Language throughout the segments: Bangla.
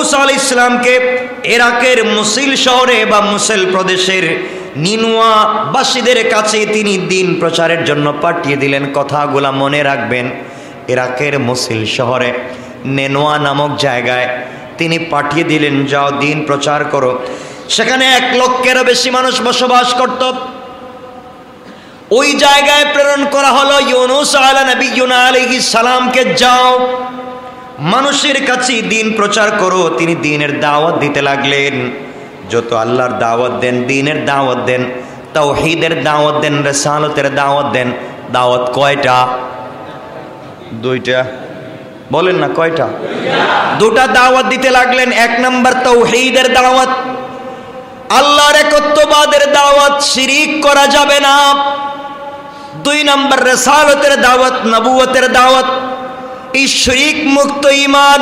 ইউনূস আলাইহিস সালামকে ইরাকের মুসিল শহরে বা মুসেল প্রদেশের নিনুয়া বাসীদের কাছে তিনি দিন প্রচারের জন্য পাঠিয়ে দিলেন। কথাগুলা মনে রাখবেন। ইরাকের মুসিল শহরে নেনুয়া নামক জায়গায় তিনি পাঠিয়ে দিলেন, যাও দিন প্রচার করো। সেখানে 1 লক্ষেরও বেশি মানুষ বসবাস করত। ওই জায়গায় প্রেরণ করা হলো ইউনূস আলাইহিস সালামকে, যাও মানুষের কাছে দিন প্রচার করো। তিনি দিনের দাওয়াত দিতে লাগলেন। যত আল্লাহর দাওয়াত দেন, দিনের দাওয়াত দেন, তাওহীদের দাওয়াত দেন, রিসালাতের দাওয়াত দেন। দাওয়াত কয়টা? 2টা। বলেন না কয়টা? 2টা দাওয়াত দিতে লাগলেন। 1 নম্বর তাওহীদের দাওয়াত, আল্লাহর একত্ববাদের দাওয়াত, শিরিক করা যাবে না। 2 নম্বর রিসালাতের দাওয়াত, নবুয়তের দাওয়াত। এই শিরিক মুক্ত ঈমান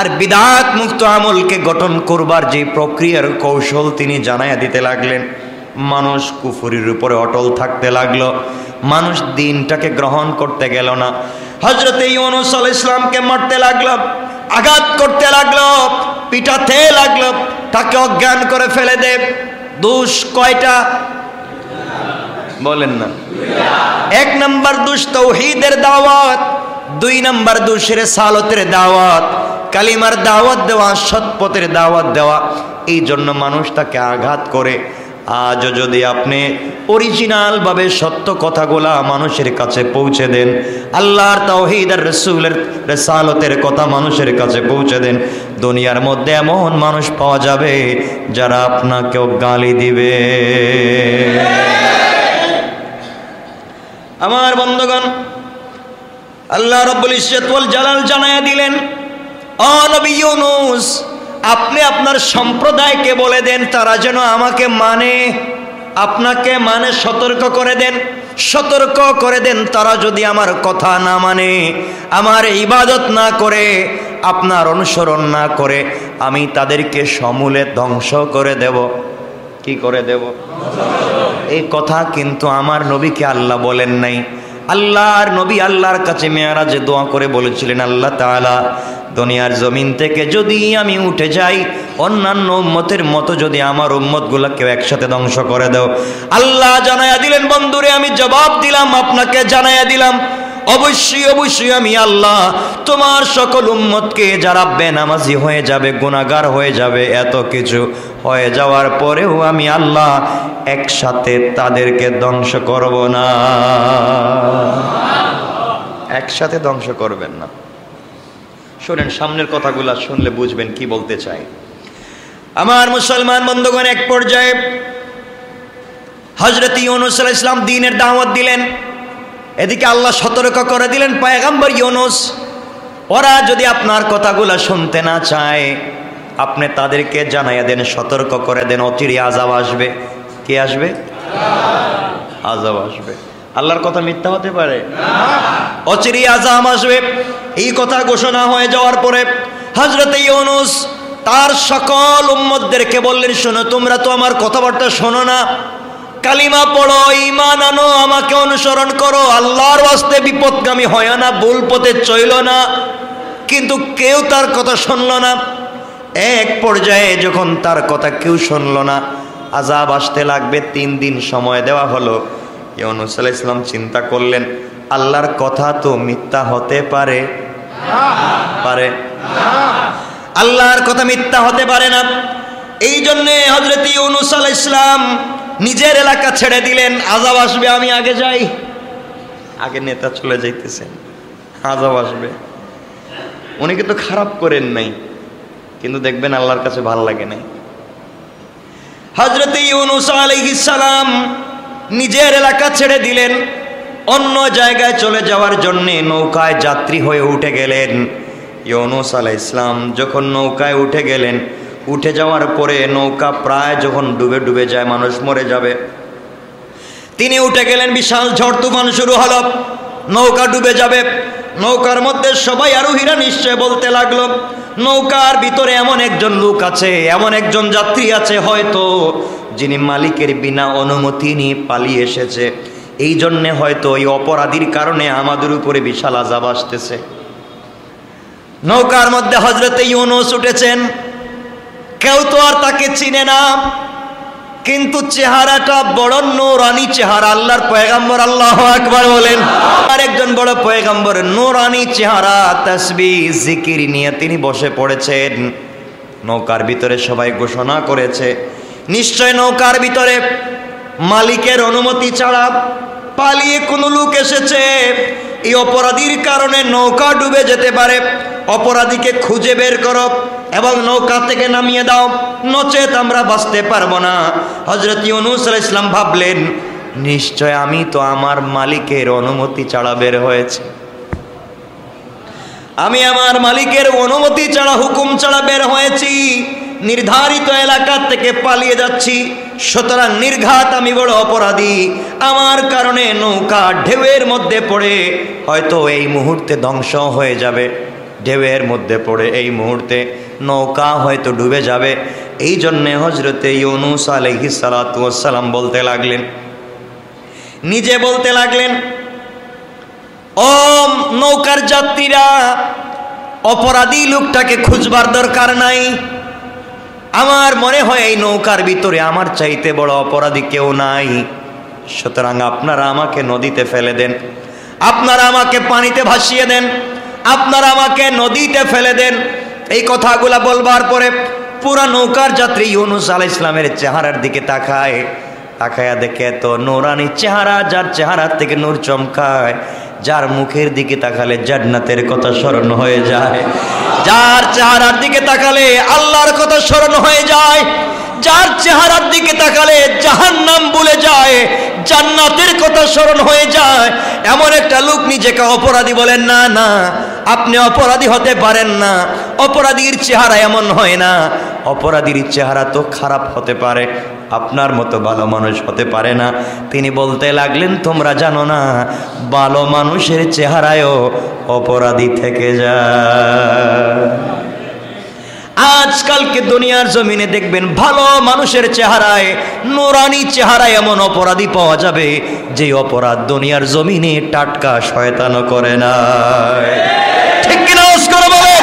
আর বিদআত মুক্ত আমলকে গঠন করবার যে প্রক্রিয়ার কৌশল তিনি জানায়া দিতে লাগলেন। মানুষ কুফরির উপরে অটল থাকতে লাগলো, মানুষ দিনটাকে গ্রহণ করতে গেল না। হযরত ইউনূস আলাইহিস সালামকে মারতে লাগলো, আঘাত করতে লাগলো, পিটাতে লাগলো, তাকে অজ্ঞান করে ফেলে দে। দোষ কয়টা? বলেন না। 1 নম্বর দোষ তাওহীদের দাওয়াত, 2 নম্বর দোষ রিসালাতের দাওয়াত, কালিমার দাওয়াত দেওয়া, সৎপথের দাওয়াত দেওয়া। এই জন্য মানুষ তাকে আঘাত করে। আজও যদি আপনি অরিজিনাল ভাবে সত্য কথাগুলা মানুষের কাছে পৌঁছে দেন, আল্লাহর তাওহীদ আর রাসূলের রিসালাতের কথা মানুষের কাছে পৌঁছে দেন, দুনিয়ার মধ্যে এমন মানুষ পাওয়া যাবে যারা আপনাকেও গালি দিবে। আমার বন্ধুগণ, আল্লাহ রাব্বুল ইজ্জত ওয়াল জালাল জানায়া দিলেন, ও নবী ইউনূস, আপনি আপনার সম্প্রদায়কে বলে দেন তারা যেন আমাকে মানে, আপনাকে মানে সতর্ক করে দেন, সতর্ক করে দেন। তারা যদি আমার কথা না মানে, আমার ইবাদত না করে, আপনার অনুসরণ না করে, আমি তাদেরকে সমূলে ধ্বংস করে দেব। কি করে দেব? এই কথা কিন্তু আমার নবীকে আল্লাহ বলেন নাই। আল্লাহর নবী আল্লাহর কাছে মেরাজে দোয়া করে বলেছিলেন, আল্লাহ তাআলা, দুনিয়ার জমিন থেকে যদি আমি উঠে যাই, অন্যান্য উম্মতের মতো যদি আমার উম্মতগুলোকে একসাথে ধ্বংস করে দাও। আল্লাহ জানায়া দিলেন, বন্ধুরে আমি জবাব দিলাম, আপনাকে জানায়া দিলাম, অবশ্যই অবশ্যই আমি আল্লাহ তোমার সকল উম্মতকে যারা বেনামাজি হয়ে যাবে, গুনাহগার হয়ে যাবে, এত কিছু হয়ে যাওয়ার পরেও আমি আল্লাহ একসাথে তাদেরকে ধ্বংস করব না। একসাথে ধ্বংস করবেন না। শুনেন, সামনের কথাগুলা শুনলে বুঝবেন কি বলতে চাই। আমার মুসলমান বন্ধুগণ, এক পর্যায়ে হযরত ইউনূস আলাইহিস সালাম দ্বীনের দাওয়াত দিলেন, এদিকে আল্লাহ সতর্ক করে দিলেন, পয়গম্বর ইউনূস, ওরা যদি আপনার কথাগুলা শুনতে না চায়, আপনি তাদেরকে জানাইয়া দেন, সতর্ক করে দেন, অচিরে আযাব আসবে। কে আসবে? আযাব আসবে। আল্লাহর কথা মিথ্যা হতে পারে? অচিরে আযাব আসবে। এই কথা ঘোষণা হয়ে যাওয়ার পরে হযরত ইউনূস তার সকল উম্মতদেরকে বললেন, শোনো, তোমরা তো আমার কথাবার্তা শোনো না, কালিমা পড়ো, ঈমান আনো, আমাকে অনুসরণ করো, আল্লাহর ওয়াস্তে বিপদগামী হয় না, ভুল পথে চইল না। কিন্তু কেউ তার কথা শুনল না। এক পর্যায়ে যখন তার কথা কেউ শুনল না, আযাব আসতে লাগবে। 3 দিন সময় দেওয়া হলো। ইউনূস আলাইহিস সালাম চিন্তা করলেন, আল্লাহর কথা তো মিথ্যা হতে পারে? পারে? আল্লাহর কথা মিথ্যা হতে পারে না। এই জন্যে হযরত ইউনূস আলাইহিস সালাম নিজের এলাকা ছেড়ে দিলেন। আযাব আসবে, আমি আগে যাই। আগে নেতা চলে যাইতেছেন, আযাব আসবে। উনি কিন্তু খারাপ করেন নাই, কিন্তু দেখবেন আল্লাহর কাছে ভালো লাগে নাই। হযরত ইউনূস আলাইহিস সালাম নিজের এলাকা ছেড়ে দিলেন, অন্য জায়গায় চলে যাওয়ার জন্য নৌকায় যাত্রী হয়ে উঠে গেলেন। ইউনূস আলাইহিস সালাম যখন নৌকায় উঠে গেলেন, উঠে যাওয়ার পরে নৌকা প্রায় যখন ডুবে ডুবে যায়, মানুষ মরে যাবে, তিনি উঠে গেলেন। বিশাল ঝড় তুফান শুরু হলো, নৌকা ডুবে যাবে। নৌকার মধ্যে সবাই আরোহীরা নিশ্চয় বলতে লাগলো, নৌকার ভিতরে এমন একজন লোক আছে, এমন একজন যাত্রী আছে হয়তো যিনি মালিকের বিনা অনুমতি নিয়ে পালিয়ে এসেছে, এই জন্যে হয়তো এই অপরাধীর কারণে আমাদের উপরে বিশাল আযাব আসতেছে। নৌকার মধ্যে হযরত ইউনূস উঠেছেন, কেউ তো আর তাকে চিনে না, কিন্তু চেহারাটা বড় নূরানি চেহারা। আল্লাহর পয়গম্বর, আল্লাহু আকবার বলেন। আর একজন বড় পয়গম্বর, নূরানি চেহারা, তাসবিহ জিকির নিয়ে তিনি বসে পড়েছেন। নৌকার ভিতরে সবাই ঘোষণা করেছে, নিশ্চয় নৌকার ভিতরে মালিকের অনুমতি ছাড়া পালিয়ে কোনো লোক এসেছে। এই অপরাধীর কারণে নৌকা ডুবে যেতে পারে, অপরাধীকে খুঁজে বের করো এবং নৌকা থেকে নামিয়ে দাও, নচেত আমরা বাঁচতে পারবো না। হযরত ইউনূস আলাইহিস সালাম ভাবলেন, নিশ্চয় আমি তো আমার মালিকের অনুমতি ছাড়া বের হয়েছি, আমি আমার মালিকের অনুমতি ছাড়া, হুকুম ছাড়া বের হয়েছি, নির্ধারিত এলাকা থেকে পালিয়ে যাচ্ছি, সুতরাং নির্ঘাত আমি বড় অপরাধী। আমার কারণে নৌকা ঢেউয়ের মধ্যে পড়ে হয়তো এই মুহূর্তে ধ্বংস হয়ে যাবে, ঢেউয়ের মধ্যে পড়ে এই মুহূর্তে নৌকা হয়তো ডুবে যাবে। এই জন্যে হযরতে ইউনূস আলাইহিস সালাতু ওয়াস সালাম বলতে লাগলেন, নিজে বলতে লাগলেন, ও নৌকার যাত্রীরা, অপরাধী লোকটাকে খুঁজবার দরকার নাই। আমার মনে হয় এই নৌকার ভিতরে আমার চাইতে বড় অপরাধী কেউ নাই, সুতরাং আপনারা আমাকে নদীতে ফেলে দেন, আপনারা আমাকে পানিতে ভাসিয়ে দেন, আপনারা আমাকে নদীতে ফেলে দেন। এই কথাগুলা বলবার পরে পুরা নৌকার যাত্রী ইউনূস আলাইহিস সালামের চেহারার দিকে তাকায়, তাকায়া দেখে তো নূরানি চেহারা, যার চেহারার থেকে নূর চমকায়, যার মুখের দিকে তাকালে জান্নাতের কথা স্মরণ হয়ে যায়, যার চেহারার দিকে তাকালে আল্লাহর কথা স্মরণ হয়ে যায়, যার চেহারার দিকে তাকালে জাহান্নাম ভুলে যায়, জান্নাতের কথা স্মরণ হয়ে যায়। এমন একটা লোক নিজেকে অপরাধী বলেন না, না আপনি অপরাধী হতে পারেন না, অপরাধীর চেহারা এমন হয় না, অপরাধীর চেহারা তো খারাপ হতে পারে, আপনার মতো ভালো মানুষ হতে পারে না। তিনি বলতে লাগলেন, তোমরা জানো না ভালো মানুষের চেহারায়ও অপরাধী থেকে যায়। আজকালকে দুনিয়ার জমিনে দেখবেন ভালো মানুষের চেহারায়, নূরানি চেহারায় এমন অপরাধী পাওয়া যাবে যে অপরাধ দুনিয়ার জমিনে টাটকা শয়তানও করে না। ঠিক কিনা করে বলেন?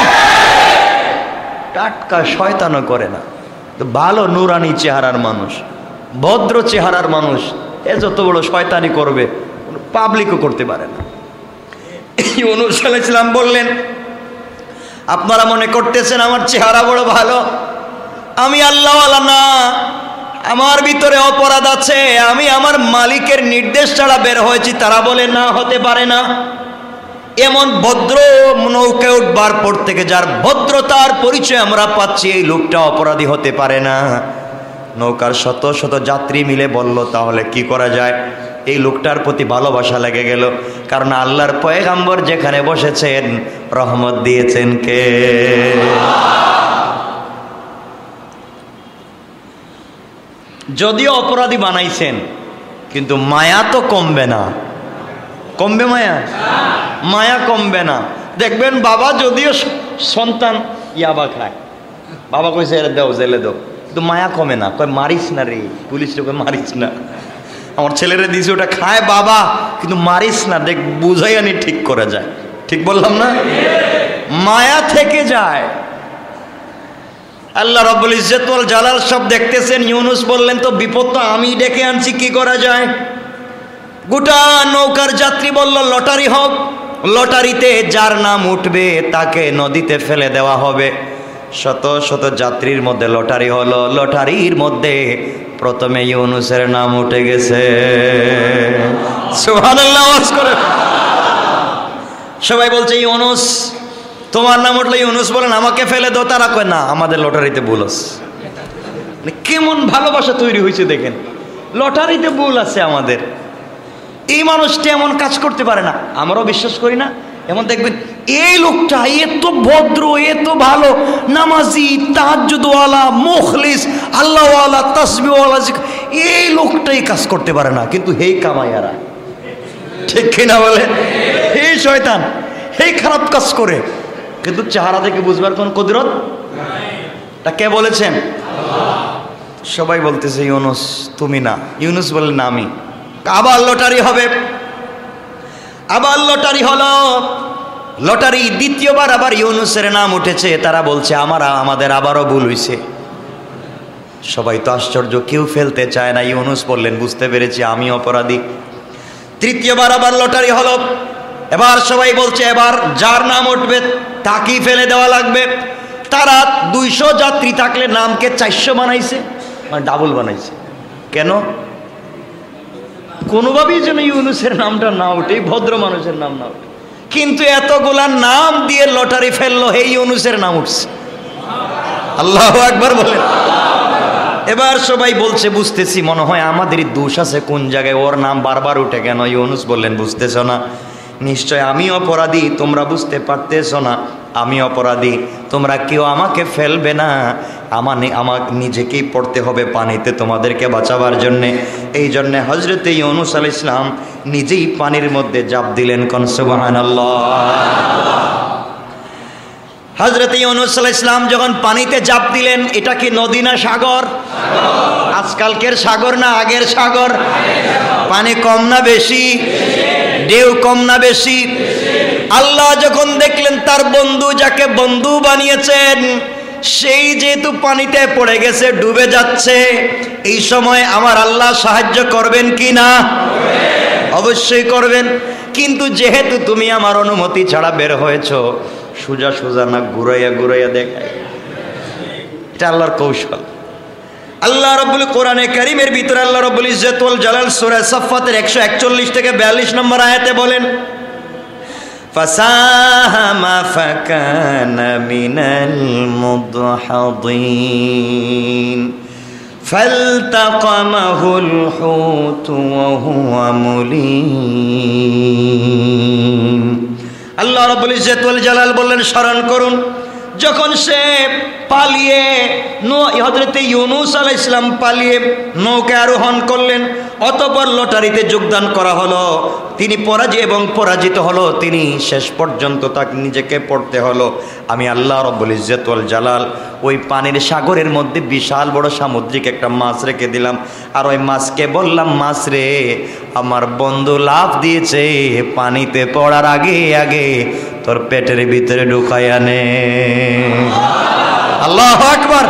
টাটকা শয়তানও করে না। তো ভালো নূরানি চেহারার মানুষ, ভদ্র চেহারার মানুষ, এ যত বড় শয়তানি করবে পাবলিকও করতে পারে না। ইউনূস আলাইহিস সালাম বললেন, আপনারা মনে করতেছেন আমার চেহারা বড় ভালো, আমি আল্লাহওয়ালা না, আমার ভিতরে অপরাধ আছে, আমি আমার মালিকের নির্দেশ ছাড়া বের হয়েছি। তারা বলে না, হতে পারে না। এমন ভদ্র নৌকায় উঠবার পর থেকে যার ভদ্রতার পরিচয় আমরা পাচ্ছি, এই লোকটা অপরাধী হতে পারে না। নৌকার শত শত যাত্রী মিলে বলল, তাহলে কি করা যায়? এই লোকটার প্রতি ভালোবাসা লেগে গেল, কারণ আল্লাহর পয়গম্বর যেখানে বসেছেন রহমত দিয়েছেন কে? যদিও অপরাধী বানাইছেন, কিন্তু মায়া তো কমবে না। কমবে মায়া? মায়া কমবে না। দেখবেন বাবা যদিও সন্তান ইয়াবা খায়, বাবা কইছে এর দাও, জেলে দাও, কিন্তু মায়া কমে না। কয় মারিস না রে, পুলিশ রে মারিস না, আমার ছেলেরে দিয়েছে ওটা খায় বাবা, কিন্তু মারিস না, দেখ বুঝাই আনি ঠিক করে যায়। ঠিক বললাম না? মায়া থেকে যায়। আল্লাহ রাব্বুল ইজ্জত ওয়াল জালাল সব দেখতেছেন। ইউনূস বললেন, তো বিপদ তো আমি ডেকে আনছি, কি করা যায়? গোটা নৌকার যাত্রী বলল, লটারি হোক, লটারিতে যার নাম উঠবে তাকে নদীতে ফেলে দেওয়া হবে। শত শত যাত্রীর মধ্যে লটারি হলো, লটারির মধ্যে প্রথমে ইউনূসের নাম উঠে গেছে। সুবহানাল্লাহ ওয়াজ করে সবাই বলছে, ইউনূস তোমার নাম উঠলো। ইউনূস বলেন, আমাকে ফেলে দাও। তারা কয় না, আমাদের লটারিতে ভুল আছে। কেমন ভালোবাসা তৈরি হয়েছে দেখেন, লটারিতে ভুল আছে আমাদের। এই মানুষটা এমন কাজ করতে পারে না, আমরাও বিশ্বাস করি না। এমন দেখবেন এই লোকটা এত ভদ্র, এত ভালো, নামাজি, তাহাজ্জুদওয়ালা, মুখলিস, আল্লাহওয়ালা, তাসবিহওয়ালা, এই লোকটাই কাজ করতে পারে না, কিন্তু হেই কামাইয়ারা। ঠিক কিনা বলে? এই শয়তান এই খারাপ কাজ করে, কিন্তু চেহারা থেকে বুঝবার কোন কুদরত তা কে বলেছেন? সবাই বলতেছে ইউনূস তুমি না। ইউনূস বললেন না আমি। আবার লটারি হবে, আবার লটারি হলো। লটারি দ্বিতীয়বার আবার ইউনূসের নাম উঠেছে। তারা বলছে আমাদের আবারও ভুল হয়েছে, সবাই তো আশ্চর্য, কেউ ফেলতে চায় না। ইউনুস বললেন, বুঝতে পেরেছি আমি অপরাধী। তৃতীয়বার আবার লটারি হলো। এবার সবাই বলছে এবার যার নাম উঠবে তাকেই ফেলে দেওয়া লাগবে। তারা 200 যাত্রী থাকলে নামকে 400 বানাইছে, মানে ডাবল বানাইছে। কেন? কোনোভাবেই যেন ইউনুসের নামটা না উঠে, ভদ্র মানুষের নাম না উঠে। কিন্তু এতগুলা নাম দিয়ে লটারি ফেললো, হে ইউনুসের নাম উঠছে। আল্লাহু আকবার বলেন। এবার সবাই বলছে বুঝতেছি, মনে হয় আমাদেরই দোষ আছে কোন জায়গায়, ওর নাম বারবার উঠে কেন? ইউনুস বললেন, বুঝতেছ না? নিশ্চয় আমি অপরাধী, তোমরা বুঝতে পারতেছ না আমি অপরাধী। তোমরা কেউ আমাকে ফেলবে না, আমাকে নিজেকেই পড়তে হবে পানিতে তোমাদেরকে বাঁচাবার জন্যে। এই জন্যে হজরতে ইউনুস আলাইহিস সালাম নিজেই পানির মধ্যে ঝাঁপ দিলেন। কোন সুবহানাল্লাহ। হজরত ইউনুস আলাইহিস সালাম যখন পানিতে ঝাঁপ দিলেন, এটা কি নদী না সাগর? আজকালকের সাগর না আগের সাগর? পানি কম না বেশি? ঢেউ কম না বেশি? আল্লাহ যখন দেখলেন তার বন্ধু, যাকে বন্ধু বানিয়েছেন, সেই যেহেতু পানিতে পড়ে গেছে, ডুবে যাচ্ছে, এই সময় আমার আল্লাহ সাহায্য করবেন কি না? অবশ্যই করবেন। কিন্তু যেহেতু তুমি আমার অনুমতি ছাড়া বের হয়েছো, সোজা সোজা না ঘুরাইয়া ঘুরাইয়া দেখায়, এটা আল্লাহর কৌশল। আল্লাহ রাব্বুল কোরআনে কারীমের ভিতরে আল্লাহ রাব্বুল ইজ্জত ওয়াল জালাল সূরা সাফফাতের 141 থেকে 42 নম্বর আয়াতে বলেন, ফাসাহামা ফাকানা মিনাল মুদহাদিন ফালতাকামাহুল হুতু ওয়া হুয়া মুলিম। আল্লাহ রাব্বুল ইজ্জত ওয়াল জালাল বললেন, স্মরণ করুন যখন সে পালিয়ে হযরত ইউনুস আলাইহিস সালাম পালিয়ে নৌকায় আরোহণ করলেন, অতঃপর লটারিতে যোগদান করা হলো, তিনি পরাজিত হলো, তিনি শেষ পর্যন্ত তাকে নিজেকে পড়তে হলো। আমি আল্লাহ রাব্বুল ইজ্জত ওয়াল জালাল ওই পানির সাগরের মধ্যে বিশাল বড় সামুদ্রিক একটা মাছ রেখে দিলাম, আর ওই মাছকে বললাম, মাছ রে আমার বন্ধু লাফ দিয়েছে, পানিতে পড়ার আগে আগে তোর পেটের ভিতরে ঢুকাইয়া নে। আল্লাহু আকবার।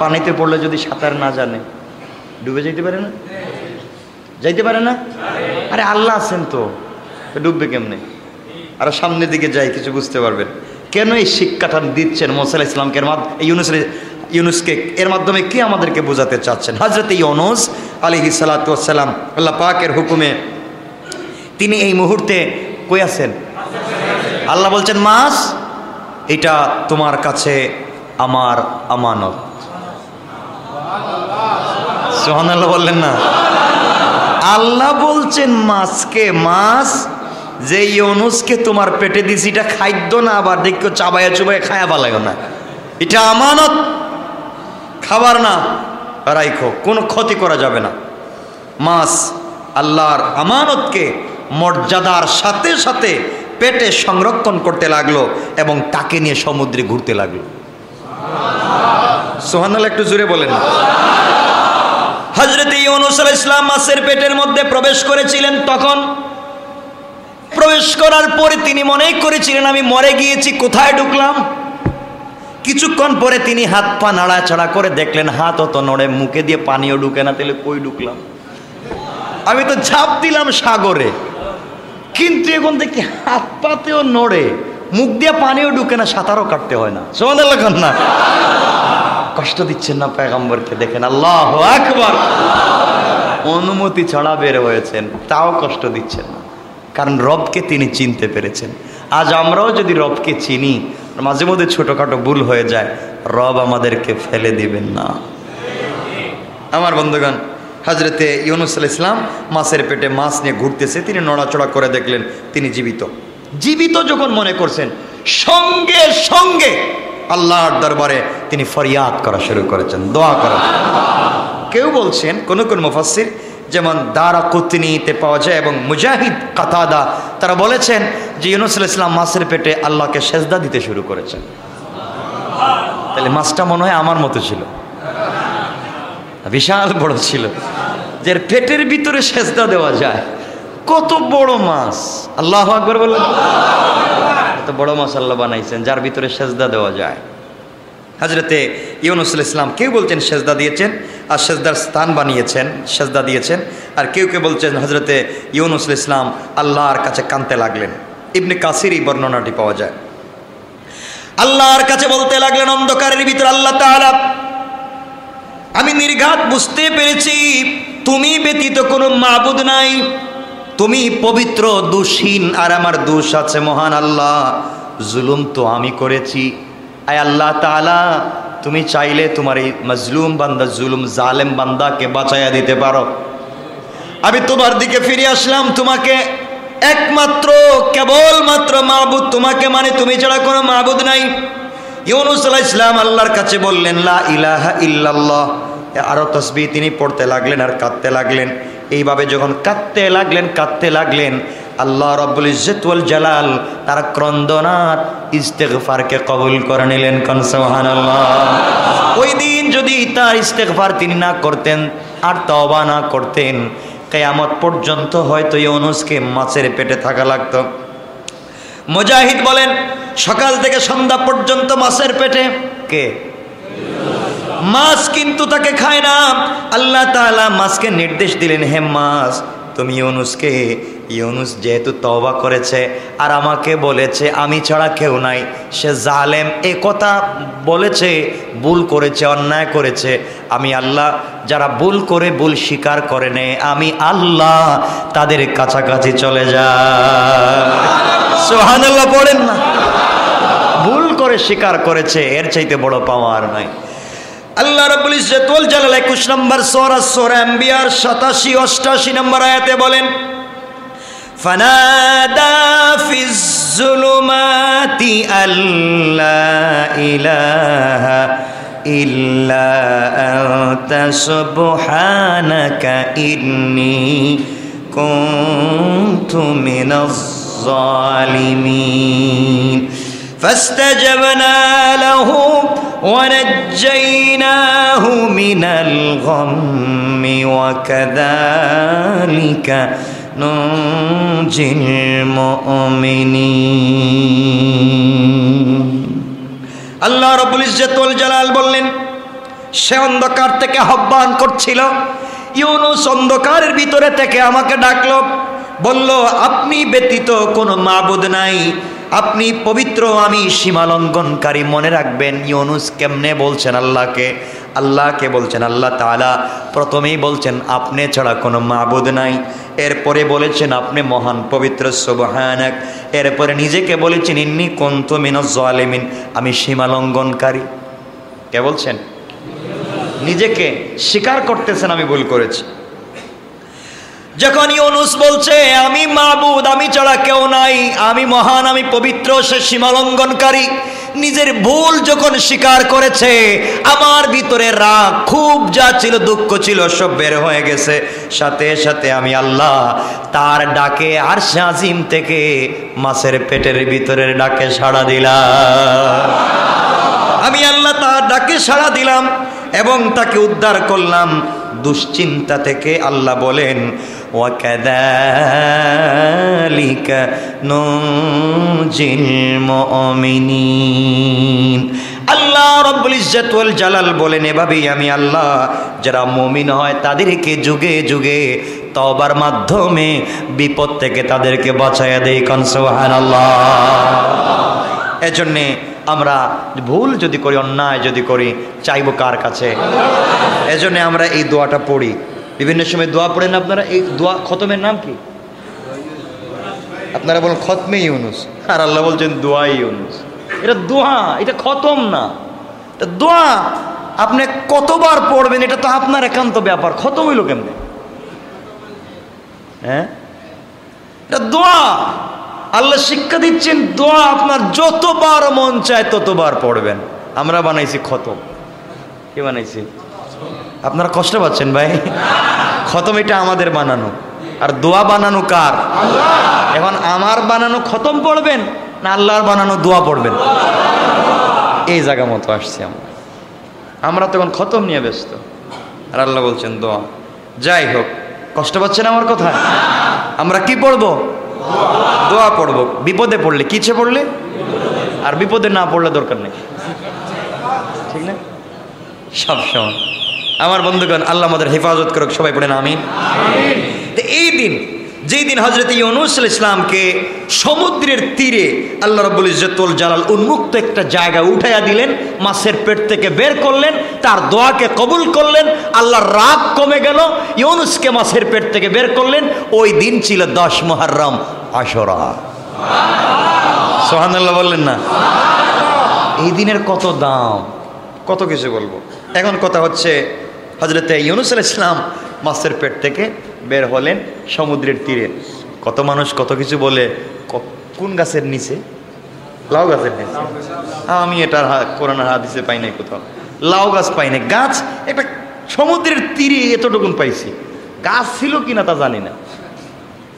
পানিতে পড়লে যদি সাঁতার না জানে ডুবে যেতে পারে না? যাইতে পারে না? আরে আল্লাহ আছেন তো, ডুববে কেমনে? আরো সামনের দিকে যাই কিছু বুঝতে পারবেন। কেন এই শিক্ষাটা দিচ্ছেন মুসা আলাইহিস সালামকে, ইউনুসকে? এর মাধ্যমে কি আমাদেরকে বোঝাতে চাচ্ছেন? হযরত ইউনুস আলাইহিস সালাতু ওয়াস সালাম আল্লাহ পাকের হুকুমে তিনি এই মুহূর্তে কই আছেন? আল্লাহ বলছেন, মাছ এটা তোমার কাছে আমার আমানত। সুবহানাল্লাহ বললেন না? আল্লাহ বলছেন মাছকে, মাছ যে ইউনুসকে তোমার পেটে দিছি, এটা খাদ্য না, আবার দেখো চাবায়া চুবায়া খায়া ভালো না, এটা আমানত, খাবার না, রাইখো, কোনো ক্ষতি করা যাবে না। মাছ আল্লাহর আমানতকে মর্যাদার সাথে সাথে পেটে সংরক্ষণ করতে লাগলো এবং তাকে নিয়ে সমুদ্রে ঘুরতে লাগলো। সুবহানাল্লাহ একটু জোরে বলেন। হযরত ইউনুস আলাইহিস সালাম মাছের পেটের মধ্যে প্রবেশ করেছিলেন। তখন প্রবেশ করার পরে তিনি মনে করেছিলেন আমি মরে গিয়েছি, কোথায় ঢুকলাম? কিছুক্ষণ পরে তিনি হাত পা নাড়াচাড়া করে দেখলেন হাতও তো নড়ে, মুখে দিয়ে পানিও ঢুকে না, তাহলে কই ঢুকলাম? আমি তো ঝাঁপ দিলাম সাগরে, কিন্তু এখন দেখি হাত পাতেও নড়ে, মুখ দিয়ে পানিও ঢুকে না, সাঁতারও কাটতে হয় না। সুবহানাল্লাহ না? কষ্ট দিচ্ছেন না পয়গম্বরকে? দেখেন, আল্লাহু আকবার। অনুমতি ছাড়া বের হয়েছেন, তাও কষ্ট দিচ্ছেন না, কারণ রবকে তিনি চিনতে পেরেছেন। আজ আমরাও যদি রবকে চিনি, মাঝে মধ্যে ছোটখাটো ভুল হয়ে যায়, রব আমাদেরকে ফেলে দিবেন না। আমার বন্ধুগণ, হযরতে ইউনুস আলাইহিস সালাম মাছের পেটে মাছ নিয়ে ঘুরতেছে, তিনি নড়াচড়া করে দেখলেন তিনি জীবিত। জীবিত যখন মনে করছেন, সঙ্গে সঙ্গে আল্লাহর দরবারে তিনি ফরিয়াদ করা শুরু করেছেন, দোয়া করা। কেউ বলছেন, কোন কোন মুফাসসির যেমন দারাকুতনিতে পাওয়া যায় এবং মুজাহিদ কাতাদা, তারা বলেছেন যে ইউনুস আলাইহিস সালাম মাছের পেটে আল্লাহকে সেজদা দিতে শুরু করেছেন। তাহলে মাছটা মনে হয় আমার মতো ছিল, বিশাল বড় ছিল, যে পেটের ভিতরে সেজদা দেওয়া যায়। কত বড় মাছ! আল্লাহু আকবার বললেন। এত বড় মাছ আল্লাহ বানাইছেন যার ভিতরে সেজদা দেওয়া যায়। হজরতে ইউনুস আলাইহিস সালাম কেউ বলছেন সেজদা দিয়েছেন আর সেজদার স্থান বানিয়েছেন, সেজদা দিয়েছেন, আর কেউ কেউ বলছেন হজরতে ইউনুস আলাইহিস সালাম আল্লাহর কাছে কাঁদতে লাগলেন। ইবনে কাসির এই বর্ণনাটি পাওয়া যায়। আল্লাহর কাছে বলতে লাগলেন অন্ধকারের ভিতর, আল্লাহ তাআলা আমি নির্ঘাত বুঝতে পেরেছি তুমি ব্যতীত কোনো মাবুদ নাই, তুমি পবিত্র দোষহীন আর আমার দোষ আছে মহান আল্লাহ, জুলুম তো আমি করেছি। আয় আল্লাহ তাআলা তুমি চাইলে তোমার এই মজলুম বান্দা, জুলুম জালেম বান্দাকে বাঁচাইয়া দিতে পারো। আমি তোমার দিকে ফিরে আসলাম, তোমাকে একমাত্র কেবলমাত্র মাবুদ তোমাকে, মানে তুমি ছাড়া কোনো মাবুদ নাই। ইউনুস আলাইহিস সালাম আল্লাহর কাছে বললেন লা ইলাহা ইল্লাল্লাহ, আরো তাসবিহ তিনি পড়তে লাগলেন আর কাঁদতে লাগলেন। এইভাবে যখন কাঁদতে লাগলেন আল্লাহ রাব্বুল ইজ্জত ওয়াল জালাল তার ক্রন্দনার ইস্তেগফারকে কবুল করে নিলেন। কোন সুবহানাল্লাহ। ওই দিন যদি তার ইস্তেগফার তিনি না করতেন আর তওবা না করতেন, কিয়ামত পর্যন্ত হয়তো ইউনুসকে মাছের পেটে থাকা লাগতো। মুজাহিদ বলেন সকাল থেকে সন্ধ্যা পর্যন্ত মাছের পেটে, কে? মাছ কিন্তু তাকে খায় না। আল্লাহ তাআলা মাছকে নির্দেশ দিলেন, হে মাছ তুমি ইউনুসকে, ইউনুস যেহেতু তওবা করেছে আর আমাকে বলেছে আমি ছাড়া কেউ নাই, সে জালেম এ কথা বলেছে, ভুল করেছে, অন্যায় করেছে, আমি আল্লাহ যারা ভুল করে ভুল স্বীকার করে নেয় আমি আল্লাহ তাদের কাছাকাছি চলে যায়। সুবহানাল্লাহ পড়েন না। ভুল করে স্বীকার করেছে, এর চাইতে বড় পাওয়া আর নাই। আল্লাহ রাব্বুল ইজ্জত ওয়াল জালাল 21 নম্বর সূরা আম্বিয়ার 87 88 নম্বর আয়াতে বলেন ফানাদা ফিজ যুলুমাতি আল্লা ইলাহা ইল্লা আনতা সুবহানাকা ইন্নী কুনতু মিনাজ জালিমিন। فاستجبنا له ونجيناه من الغم وكذلك ننجي المؤمنين। আল্লাহ রাব্বুল ইজ্জত ওয়াল জালাল বললেন সে অন্ধকার থেকে আহ্বান করছিল, ইউনুস অন্ধকারের ভিতরে থেকে আমাকে ডাকলো, বলল আপনি ব্যতীত কোনো মাবুদ নাই, আপনি পবিত্র, আমি সীমালঙ্ঘনকারী। মনে রাখবেন ইউনুস কেমনে বলছেন আল্লাহকে, আল্লাহকে বলছেন আল্লাহ তাআলা প্রথমেই বলছেন আপনি ছাড়া কোনো মাবুদ নাই, এরপরে বলেছেন আপনি মহান পবিত্র সুবহানাক, এরপরে নিজেকে বলেছেন ইন্নী কুনতু মিনাজ জালিমিন, আমি সীমালঙ্ঘনকারী। কে বলছেন? নিজেকে স্বীকার করতেছেন আমি ভুল করেছি। যখন ইউনুস বলছে আমি মাবুদ, আমি ছাড়া কেউ নাই, আমি মহান, আমি পবিত্র, সে সীমালঙ্ঘনকারী, নিজের ভুল যখন স্বীকার করেছে আমার ভিতরে রাগ খুব যা ছিল, দুঃখ ছিল, সব বের হয়ে গেছে। সাথে সাথে আমি আল্লাহ তার ডাকে আরশে আজিম থেকে মাছের পেটের ভিতরের ডাকে সাড়া দিলাম। আমি আল্লাহ তার ডাকে সাড়া দিলাম এবং তাকে উদ্ধার করলাম দুশ্চিন্তা থেকে। আল্লাহ বলেন ওয়াকাযালিকা নুনজিল মুমিনিন। আল্লাহ রাব্বুল ইজ্জত ওয়াল জালাল বলেন এভাবেই আমি আল্লাহ যারা মুমিন হয় তাদেরকে যুগে যুগে তওবার মাধ্যমে বিপদ থেকে তাদেরকে বাঁচায়া দেই। কোন সুবহানাল্লাহ। এজন্যে আমরা ভুল যদি করি, অন্যায় যদি করি, চাইবো কার কাছে? এজন্য আমরা এই দোয়াটা পড়ি, বিভিন্ন সময় দোয়া পড়েন আপনারা। এই দোয়া খতমের নাম কি? আপনারা বলেন খতমে ইউনুস, আর আল্লাহ বলছেন দোয়া ইউনুস। এটা দোয়া, এটা খতম না, এটা দোয়া। আপনি কতবার পড়বেন এটা তো আপনার একান্ত ব্যাপার। খতম হইল কেমনে? হ্যাঁ, এটা দোয়া। আল্লাহ শিক্ষা দিচ্ছেন দোয়া আপনার যতবার মন চায় ততবার পড়বেন। আমরা বানাইছি খতম। কি বানাইছি? আপনারা কষ্ট পাচ্ছেন ভাই? খতম এটা আমাদের বানানো, আর দোয়া বানানো কার? এখন আমার বানানো খতম পড়বেন না আল্লাহর বানানো দোয়া পড়বেন? এই জায়গা মতো আসছি আমরা তখন খতম নিয়ে ব্যস্ত, আর আল্লাহ বলছেন দোয়া। যাই হোক, কষ্ট পাচ্ছেন আমার কথা? আমরা কি পড়বো? দোয়া পড়বো। বিপদে পড়লে, কিছে পড়লে, আর বিপদে না পড়লে দরকার নেই। ঠিক না? সব সময়। আমার বন্ধুগণ, আল্লাহ আমাদের হেফাজত করুক, সবাই পড়েন আমিন। তো এই দিন, যেই দিন হযরত ইউনূস আলাইহিস সালামকে সমুদ্রের তীরে আল্লাহ রাব্বুল ইজ্জতুল জালাল উন্মুক্ত একটা জায়গা উঠাইয়া দিলেন, মাছের পেট থেকে বের করলেন, তার দোয়াকে কবুল করলেন, আল্লাহর রাগ কমে গেল, ইউনূসকে মাছের পেট থেকে বের করলেন। ওই দিন ছিল 10 মুহররম, আশুরা। সুবহানাল্লাহ বললেন না? এই দিনের কত দাম, কত কিছু বলবো। এখন কথা হচ্ছে, হযরত ইউনূস আলাইহিস সালাম মাছের পেট থেকে বের হলেন সমুদ্রের তীরে। কত মানুষ কত কিছু বলে, কোন গাছের নিচে? লাউ গাছের নিচে। আমি এটার কোরআনের হাদিসে পাই নাই কোথাও, লাউ গাছ পাই নাই। গাছ একটা সমুদ্রের তীরে এতটুকুন পাইছি, গাছ ছিল কিনা তা জানি না।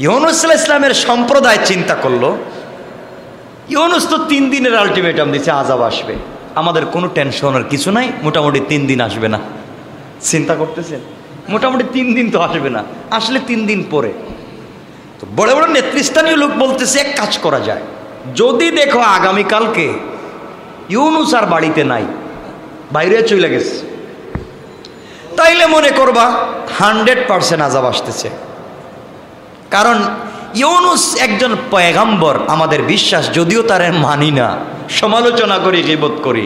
ইউনূস আলাইহিস সালামের সম্প্রদায় চিন্তা করলো, ইউনূস তো 3 দিনের আলটিমেটাম দিচ্ছে, আযাব আসবে, আমাদের কোনো টেনশনের কিছু নাই, মোটামুটি 3 দিন আসবে না। চিন্তা করতেছেন, মোটামুটি 3 দিন তো আসবে না, আসলে 3 দিন পরে। তো বড় বড় নেতৃস্থানীয় লোক বলতেছে, এক কাজ করা যায়, যদি দেখো আগামীকালকে ইউনূস আর বাড়িতে নাই, বাইরে চলে গেছে, তাইলে মনে করবা 100% আযাব আসতেছে। কারণ ইউনূস একজন পয়গম্বর, আমাদের বিশ্বাস, যদিও তার মানি না, সমালোচনা করি, গীবত করি,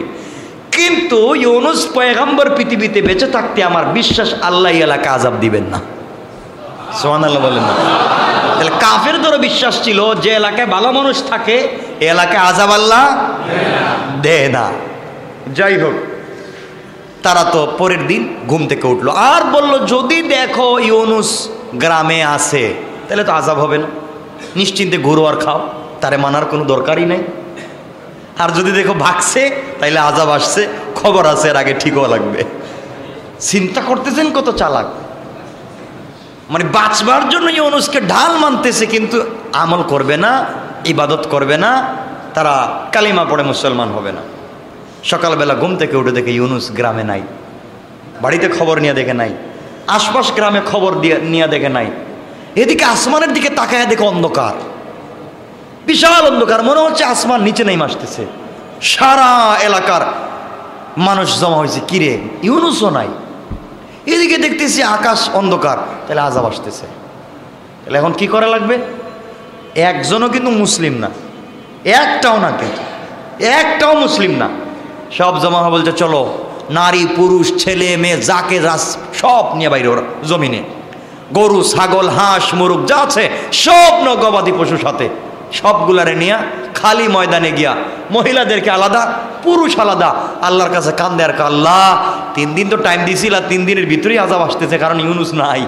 কিন্তু ইউনূস পয়গম্বর পৃথিবীতে বেঁচে থাকতে আমার বিশ্বাস আল্লাহ এই এলাকা আযাব দিবেন না। সুবহানাল্লাহ বলেন না? তাহলে কাফেরদেরও বিশ্বাস ছিল যে এলাকায় ভালো মানুষ থাকে এ এলাকায় আযাব আল্লাহ দেয় না। যাই হোক, তারা তো পরের দিন ঘুম থেকে উঠলো আর বলল, যদি দেখো ইউনূস গ্রামে আছে তাহলে তো আযাব হবে না, নিশ্চিন্তে ঘুরো আর খাও, তারে মানার কোনো দরকারই নাই। আর যদি দেখো ভাগছে তাইলে আযাব আসছে, খবর আছে, এর আগে ঠিক হওয়া লাগবে। চিন্তা করতেছেন কত চালাক, মানে বাঁচবার জন্য ইউনূসকে ঢাল মানতেছে, কিন্তু আমল করবে না, ইবাদত করবে না, তারা কালিমা পড়ে মুসলমান হবে না। সকালবেলা ঘুম থেকে উঠে দেখে ইউনূস গ্রামে নাই, বাড়িতে খবর নিয়ে দেখে নাই, আশপাশ গ্রামে খবর নিয়ে দেখে নাই। এদিকে আসমানের দিকে তাকায় দেখে অন্ধকার, বিশাল অন্ধকার, মনে হচ্ছে আসমান নিচে নেমে আসতেছে। সারা এলাকার মানুষ জমা হয়েছে, কিরে ইউনূসও নাই। এদিকে দেখতেছি আকাশ অন্ধকার, তাহলে আযাব আসতেছে। তাহলে এখন কি করা লাগবে? একজনও কিন্তু মুসলিম না, একটাও না, কিন্তু একটাও মুসলিম না, সব জমা হয়ে বলছে, চলো নারী পুরুষ ছেলে মেয়ে যাকে সব নিয়ে বাইরে ওরা জমিনে, গরু ছাগল হাঁস মুরগ যা আছে সব গবাদি পশু সাথে সবগুলারে নিয়ে খালি ময়দানে গিয়া মহিলাদেরকে আলাদা পুরুষ আলাদা আল্লাহর কাছে কান্দে আর আল্লাহ 3 দিন তো টাইম দিছিল, 3 দিনের ভিতরেই আযাব আসতেছে, কারণ ইউনূস নাই,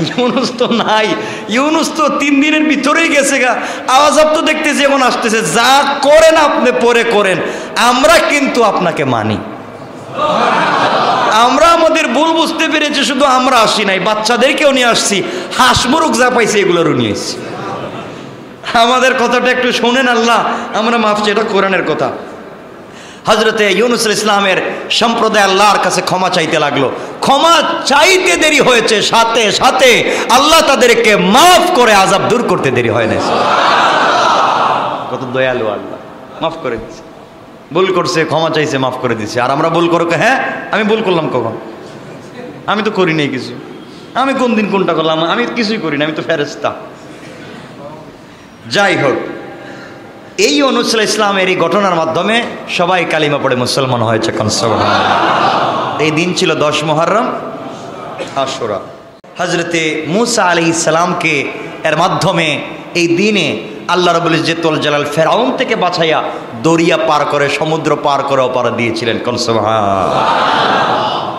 ইউনূস তো নাই, ইউনূস তো 3 দিনের ভিতরেই গেছে গা, আযাব তো দেখতেছি এখন আসতেছে। যা করেন আপনি পরে করেন, আমরা কিন্তু আপনাকে মানি, আমরা আমাদের ভুল বুঝতে পেরেছি, শুধু আমরা আসি নাই, বাচ্চাদেরকেও নিয়ে আসছি, হাঁস মুরগ যা পাইছি এগুলোরও নিয়ে এসছি। আমাদের কথাটা একটু শোনেন আল্লাহ, আমরা মাফ চাই, এটা কোরআনের কথা। হযরতে ইউনূস আলাইহিস সালামের সম্প্রদায় আল্লাহর কাছে ক্ষমা চাইতে লাগলো, ক্ষমা চাইতে দেরি হয়েছে, সাথে সাথে আল্লাহ তাদেরকে মাফ করে আযাব দূর করতে দেরি হয় না। কত দয়ালু আল্লাহ, মাফ করে দিচ্ছে, ভুল করছে ক্ষমা চাইছে, মাফ করে দিচ্ছে। আর আমরা ভুল করো, হ্যাঁ আমি ভুল করলাম কখন? আমি তো করি নাই কিছু, আমি কোন দিন কোনটা করলাম? আমি কিছুই করি না, আমি তো ফেরেশতা। যাই হোক, এই ইউনূস আলাইহিস সালামের এই ঘটনার মাধ্যমে সবাই কালিমা পড়ে মুসলমান হয়েছে। এই দিন ছিল 10 মুহররম, আশুরা। হযরতে মূসা আলাইহিস সালামকে এর মাধ্যমে এই দিনে আল্লাহ রাব্বুল ইজ্জতুল জালাল ফেরাউন থেকে বাঁচাইয়া দরিয়া পার করে, সমুদ্র পার করে ওপার দিয়েছিলেন। কোন সুবহানাল্লাহ।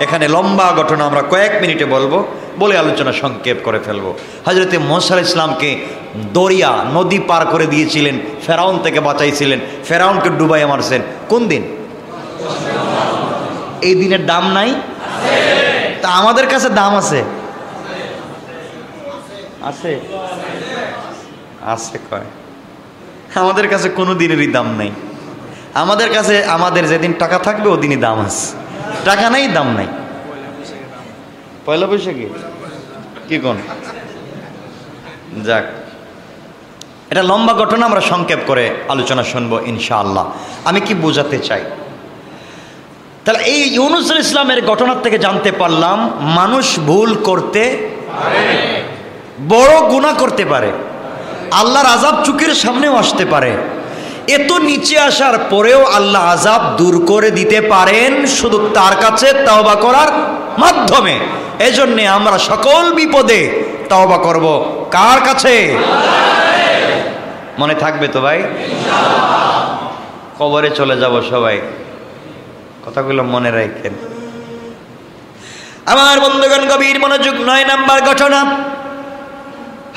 এখানে লম্বা ঘটনা আমরা কয়েক মিনিটে বলবো, বলে আলোচনা সংক্ষেপ করে ফেলবো। হযরতে মূসা আলাইহিস সালামকে দরিয়া নদী পার করে দিয়েছিলেন, ফেরাউন থেকে বাঁচাইছিলেন, ফেরাউনকে ডুবাইয়া মারছেন। কোন দিন? এই দিনের দাম নাই? তা আমাদের কাছে দাম আছে, আছে আছে কয়, আমাদের কাছে কোনো দিনেরই দাম নাই। আমাদের কাছে আমাদের যেদিন টাকা থাকবে ওদিনই দাম আছে, টাকা নাই দাম নাই। পয়লা বৈশাখে কি কোন? যাক, এটা লম্বা ঘটনা, আমরা সংক্ষেপ করে আলোচনা শুনবো ইনশাআল্লাহ। আমি কি বোঝাতে চাই? তাহলে এই ইউনুস আলাইহিস সালামের ঘটনার থেকে জানতে পারলাম মানুষ ভুল করতে পারে, বড় গুনাহ করতে পারে, আল্লাহর আযাব চোখের সামনেও আসতে পারে। এত নিচে আসার পরেও আল্লাহ আযাব দূর করে দিতে পারেন শুধু তার কাছে তওবা করার মাধ্যমে। এজন্য আমরা সকল বিপদে তওবা করব কার কাছে? মনে থাকবে তো ভাই? ইনশাআল্লাহ। কবরে চলে যাব সবাই, কথাগুলো মনে রাখেন। আমার বন্ধুগণ গভীর মনোযোগ। 9 নাম্বার ঘটনা,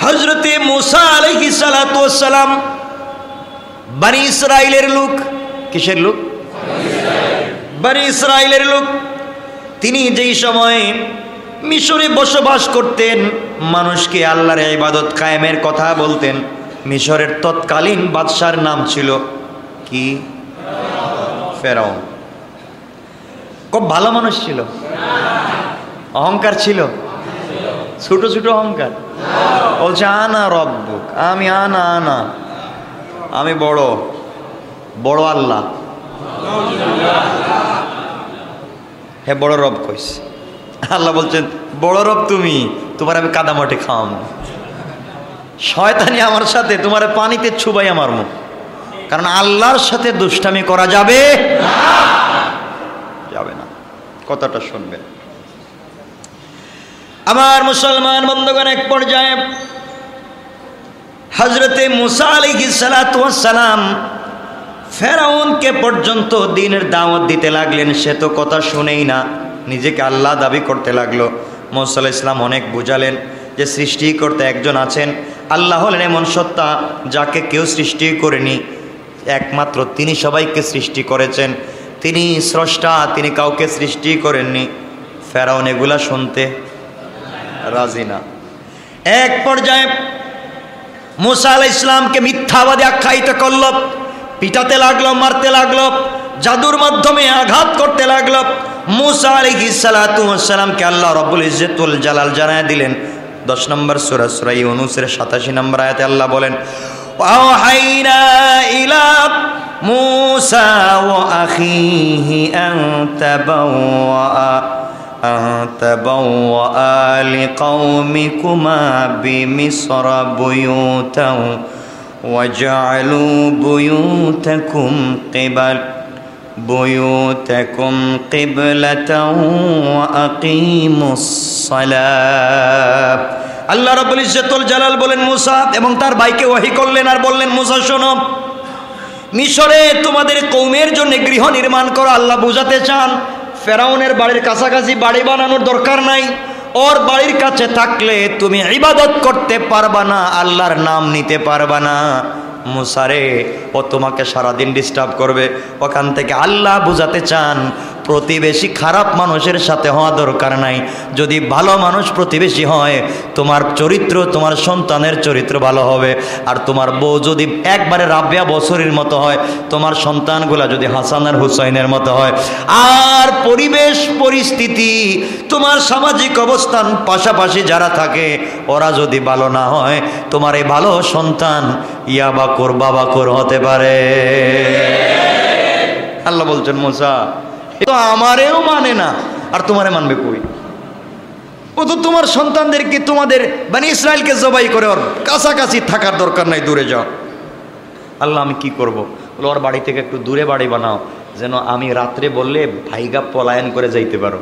হযরতে মূসা আলাইহিস সালাতু ওয়াস সালাম বনি ইসরাইলের লোক। কিসের লোক? বনি ইসরাইলের লোক। তিনি যেই সময় মিশরে বসবাস করতেন, মানুষকে আল্লাহর ইবাদত কায়েমের কথা বলতেন। মিশরের তৎকালীন বাদশার নাম ছিল কি? ফেরাউন। খুব ভালো মানুষ ছিল? অহংকার ছিল? ছোট ছোট অহংকার। বলছে আনা রব্বুক, আমি আনা আমি বড় বড় আল্লাহ। হ্যাঁ, বড় রব কইস। আল্লাহ বলছেন বড় রব তুমি, তোমার আমি কাদামাটি খাওয়াবো। শয়তানি আমার সাথে, তোমার পানিতে ছুবাই আমার মুখ। কারণ আল্লাহর সাথে দুষ্টামি করা যাবে না। কথাটা শুনবেন আমার মুসলমান বন্ধুগণ। এক পর্যায়ে হযরতে মূসা আলাইহিস সালাতু ওয়াস সালাম ফেরাউনকে পর্যন্ত দ্বীনের দাওয়াত দিতে লাগলেন। সে তো কথা শুনেই না, নিজেকে আল্লাহ দাবি করতে লাগলো। মূসা আলাইহিস সালাম অনেক বুঝালেন যে সৃষ্টি করতে একজন আছেন, আল্লাহ হলেন এমন সত্তা যাকে কেউ সৃষ্টি করেনি, একমাত্র তিনি সবাইকে সৃষ্টি করেছেন, তিনি স্রষ্টা, তিনি কাউকে সৃষ্টি করেননি। ফেরাউন এগুলা শুনতে রাজি না। এক পর্যায়ে মূসা আলাইহিস সালামকে মিথ্যাবাদী আখ্যায়িত করল, পিটাতে লাগলো, মারতে লাগলো, জাদুর মাধ্যমে আঘাত করতে লাগলো। মূসা আলাইহিস সালাতু ওয়াস সালামকে আল্লাহ রাব্বুল ইজ্জতুল জালাল জানায় দিলেন। 10 নম্বর সূরা সূরা ইউনূসের 87 নম্বর আয়াতে আল্লাহ বলেন, ওয়াহাইনা ইলা মূসা ওয়া আখিহি আন তাবাওয়া লিকাওমিকুমা বিমিসরা বুয়ুতান ওয়াজআলু বুয়ুতাকুম কিবলাতান ওয়া আকিমুস সালাত। আল্লাহ রাব্বুল ইজ্জতুল জালাল বলেন মূসা এবং তার ভাইকে ওহী করলেন আর বললেন, মূসা শোনো, মিশরে তোমাদের কওমের জন্য গৃহ নির্মাণ করো। আল্লাহ বুঝাতে চান ফেরাউনের বাড়ির কাছাকাছি বাড়ি বানানোর দরকার নাই। ওর বাড়ির কাছে থাকলে তুমি ইবাদত করতে পারবা না, আল্লাহর নাম নিতে পারবা না। মুসারে, ও তোমাকে সারাদিন ডিস্টার্ব করবে। ওখান থেকে আল্লাহ বুঝাতে চান প্রতিবেশী খারাপ মানুষের সাথে হওয়া দরকার নাই। যদি ভালো মানুষ প্রতিবেশী হয়, তোমার চরিত্র, তোমার সন্তানের চরিত্র ভালো হবে। আর তোমার বউ যদি একবারে রাবেয়া বছরের মতো হয়, তোমার সন্তানগুলা যদি হাসান আর হুসাইনের মতো হয়, আর পরিবেশ পরিস্থিতি, তোমার সামাজিক অবস্থান, পাশাপাশি যারা থাকে ওরা যদি ভালো না হয়, তোমার এই ভালো সন্তান ইয়াবাকুর বাবাকুর হতে পারে। আল্লাহ বলছেন মূসা, তো আমারেও মানে না, আর তোমারে মানবে কই? ও তো তোমার সন্তানদেরকে, তোমাদের বনি ইসরাইলকে জবাই করে ওর কাছাকাছি থাকার দরকার নাই, দূরে যাও। আল্লাহ, আমি কি করব? বলো ওর বাড়ি থেকে একটু দূরে বাড়ি বানাও, যেন আমি রাত্রে বললে ভাইগা পলায়ন করে যাইতে পারো।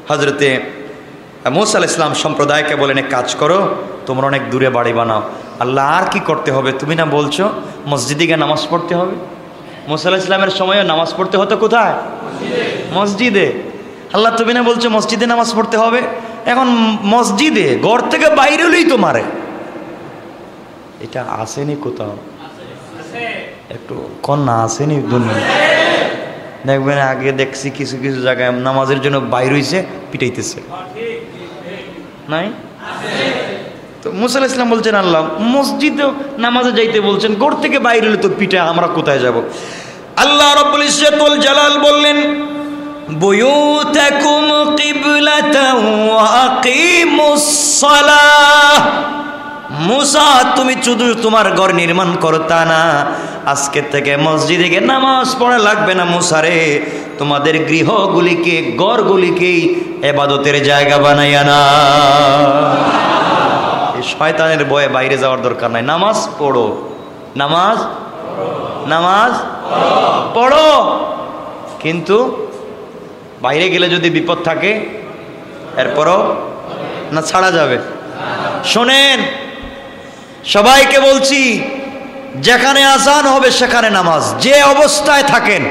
হযরতে মূসা আলাইহিস সালাম সম্প্রদায়কে বলেন, এক কাজ করো, তোমরা অনেক দূরে বাড়ি বানাও। আল্লাহ, আর কি করতে হবে? তুমি না বলছো মসজিদে গিয়ে নামাজ পড়তে হবে? মূসা আলাইহিস সালামের সময় নামাজ পড়তে হতো কোথায়? মসজিদে। আল্লাহ, তুমি না বলছো মসজিদে নামাজ পড়তে হবে? এখন মসজিদে, ঘর থেকে বাইরে হলেই তো মারে। এটা আসেনি কোথাও? একটু কন্যা আসেনি দুনিয়া? দেখবেন আগে দেখছি কিছু কিছু জায়গায় নামাজের জন্য বাইর হইছে, পিটাইতেছে, নাই? তো মূসা আলাইহিস সালাম বলছেন, আল্লাহ মসজিদে নামাজে যাইতে বলছেন, ঘর থেকে বাইরে হলে তো পিটা, আমরা কোথায় যাব? আল্লাহ রাব্বুল ইজ্জতুল জালাল বললেন, বুয়ুতাকুম কিবলাতান ওয়া আকিমুস সালাহ। মূসা, তুমি শুধু তোমার ঘর নির্মাণ করো তা না, আজকে থেকে মসজিদে গিয়ে নামাজ পড়া লাগবে না। মূসা রে, তোমাদের গৃহগুলিকে ঘরগুলিকেই ইবাদতের জায়গা বানাইয়া না। এই শয়তানের ভয়ে বাইরে যাওয়ার দরকার নাই। নামাজ পড়ো, নামাজ নামাজ পড়ো, কিন্তু বাইরে গেলে যদি বিপদ থাকে এরপরও না ছাড়া যাবে। শোনেন, সবাইকে বলছি, যেখানে আজান হবে সেখানে নামাজ। যে অবস্থায় থাকেন,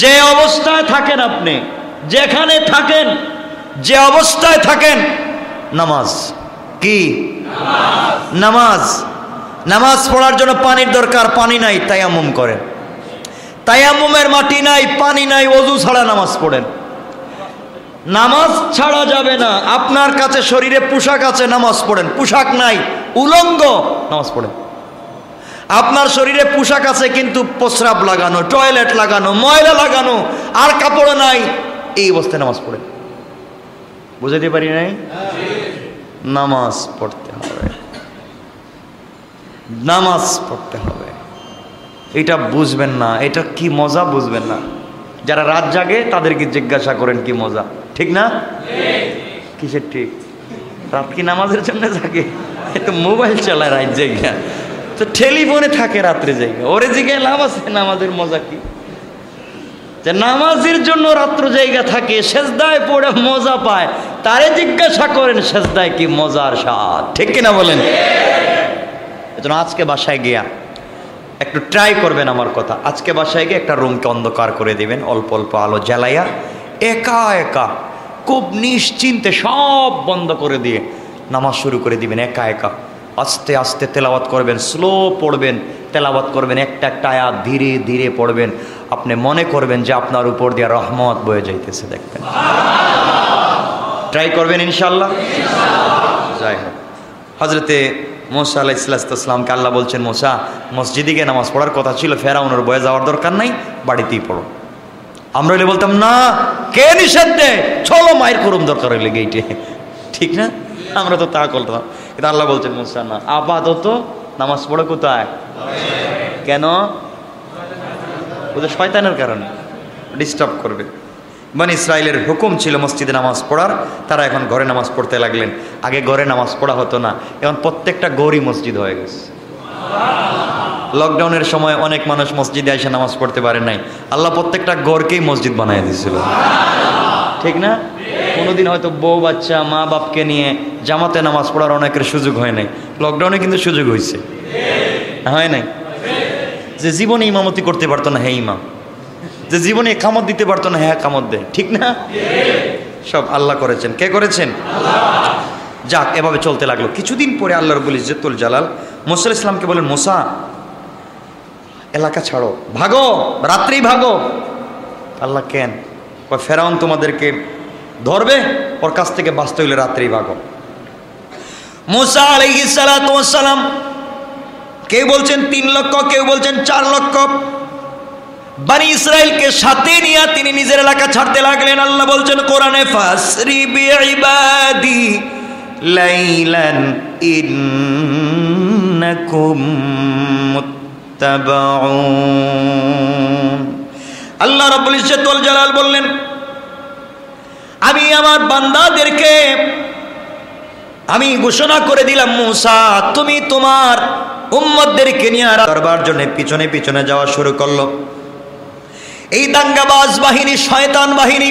যে অবস্থায় থাকেন, আপনি যেখানে থাকেন, যে অবস্থায় থাকেন, নামাজ। কি নামাজ? নামাজ পড়ার জন্য পানির দরকার, পানি নাই, তায়াম্মুম করেন। তায়াম্মুমের মাটি নাই, পানি নাই, ওযু ছাড়া নামাজ পড়েন। নামাজ ছাড়া যাবে না। আপনার কাছে শরীরে পোশাক আছে, নামাজ পড়েন। পোশাক নাই, উলঙ্গ, নামাজ পড়েন। আপনার শরীরে পোশাক আছে কিন্তু প্রস্রাব লাগানো, টয়লেট লাগানো, ময়লা লাগানো, আর কাপড় নাই, এই অবস্থায় নামাজ পড়েন। বুঝাতে পারি নাই? নামাজ পড়তে হবে, নামাজ পড়তে হবে। এটা বুঝবেন না, এটা কি মজা বুঝবেন না। যারা রাত জাগে তাদেরকে জিজ্ঞাসা করেন কি মজা, ঠিক না? কিসের ঠিক? রাত কি নামাজের জন্য জাগে? তো মোবাইল চালায় রাত জায়গা, তো টেলিফোনে থাকে রাত্রে জায়গা। ওরে জিজ্ঞাসা লাভ আছে? নামাজের মজা কি? যে নামাজের জন্য রাত্র জায়গা থাকে, সেজদায় পড়ে মজা পায়, তারে জিজ্ঞাসা করেন সেজদায় কি মজার স্বাদ, ঠিক কিনা বলেন? এজন্য আজকে বাসায় গিয়া একটু ট্রাই করবেন আমার কথা। আজকে বাসায় গিয়ে একটা রুমকে অন্ধকার করে দিবেন, অল্প অল্প আলো জ্বালাইয়া, একা একা খুব নিশ্চিন্তে সব বন্ধ করে দিয়ে নামাজ শুরু করে দিবেন। একা একা আস্তে আস্তে তেলাওয়াত করবেন, স্লো পড়বেন, তেলাওয়াত করবেন, একটা একটা আয়াত ধীরে ধীরে পড়বেন। আপনি মনে করবেন যে আপনার উপর দিয়ে রহমত বয়ে যাইতেছে, দেখবেন। ট্রাই করবেন ইনশাআল্লাহ। যাই হোক, হযরতে মুসা আলাইহিস সালামকে আল্লাহ বলছেন, মুসা মসজিদে গিয়ে নামাজ পড়ার কথা ছিল, ফেরাউনের ভয়ে যাওয়ার দরকার নাই, বাড়িতেই পড়ো। আমরা হইলে বলতাম না, কে নিষেধ দেয়, চলো মায়ের করুম দরকার হইলে গেইটে, ঠিক না? আমরা তো তা করতাম, কিন্তু আল্লাহ বলছেন মুসা না, আপাতত নামাজ পড়ো। কোথায়? কেন? ওদের শয়তানের কারণে ডিস্টার্ব করবে। বনি ইসরাইলের হুকুম ছিল মসজিদে নামাজ পড়ার, তারা এখন ঘরে নামাজ পড়তে লাগলেন। আগে ঘরে নামাজ পড়া হতো না, এখন প্রত্যেকটা ঘরই মসজিদ হয়ে গেছে। লকডাউনের সময় অনেক মানুষ মসজিদে এসে নামাজ পড়তে পারে নাই, আল্লাহ প্রত্যেকটা ঘরকেই মসজিদ বানিয়ে দিয়েছিল, ঠিক না? কোনোদিন হয়তো বউ বাচ্চা মা বাপকে নিয়ে জামাতে নামাজ পড়ার অনেকের সুযোগ হয় নাই, লকডাউনে কিন্তু সুযোগ হয়েছে, হয় নাই? যে জীবনে ইমামতি করতে পারতো না, হ্যাঁ ইমাম। যে জীবনে কামত দিতে পারতো না, হ্যাঁ কামত দেয়, ঠিক না? সব আল্লাহ করেছেন। কে করেছেন? যাক, এভাবে চলতে লাগলো। কিছুদিন পরে আল্লাহ রাব্বুল ইজ্জতুল জালাল মুসা আলাইহিস সালামকে বলেন, মুসা এলাকা ছাড়ো, ভাগো, রাত্রেই ভাগো। আল্লাহ কেন? ফেরাউন তোমাদেরকে ধরবে, ওর কাছ থেকে বাঁচতে হইলে রাত্রেই ভাগো। মুসা আলাইহিস সালাতু ওয়াস সালাম, কেউ বলছেন 3 লক্ষ, কেউ বলছেন 4 লক্ষ বনি ইসরাইলকে সাথে নিয়ে তিনি নিজের এলাকা ছাড়তে লাগলেন। আল্লাহ বলছেন কোরআনে, ফাসরি বিইবাদি লাইলান ইন্নাকুম মুত্তাবাউন। আল্লাহ রাব্বুল ইজ্জতুল জালাল বললেন, আমি আমার বান্দাদেরকে আমি ঘোষণা করে দিলাম, মুসা তুমি তোমার উম্মতদেরকে নিয়ে দরবার জন্য পিছনে পিছনে যাওয়া শুরু করলো। এই দাঙ্গাবাজ বাহিনী, শয়তান বাহিনী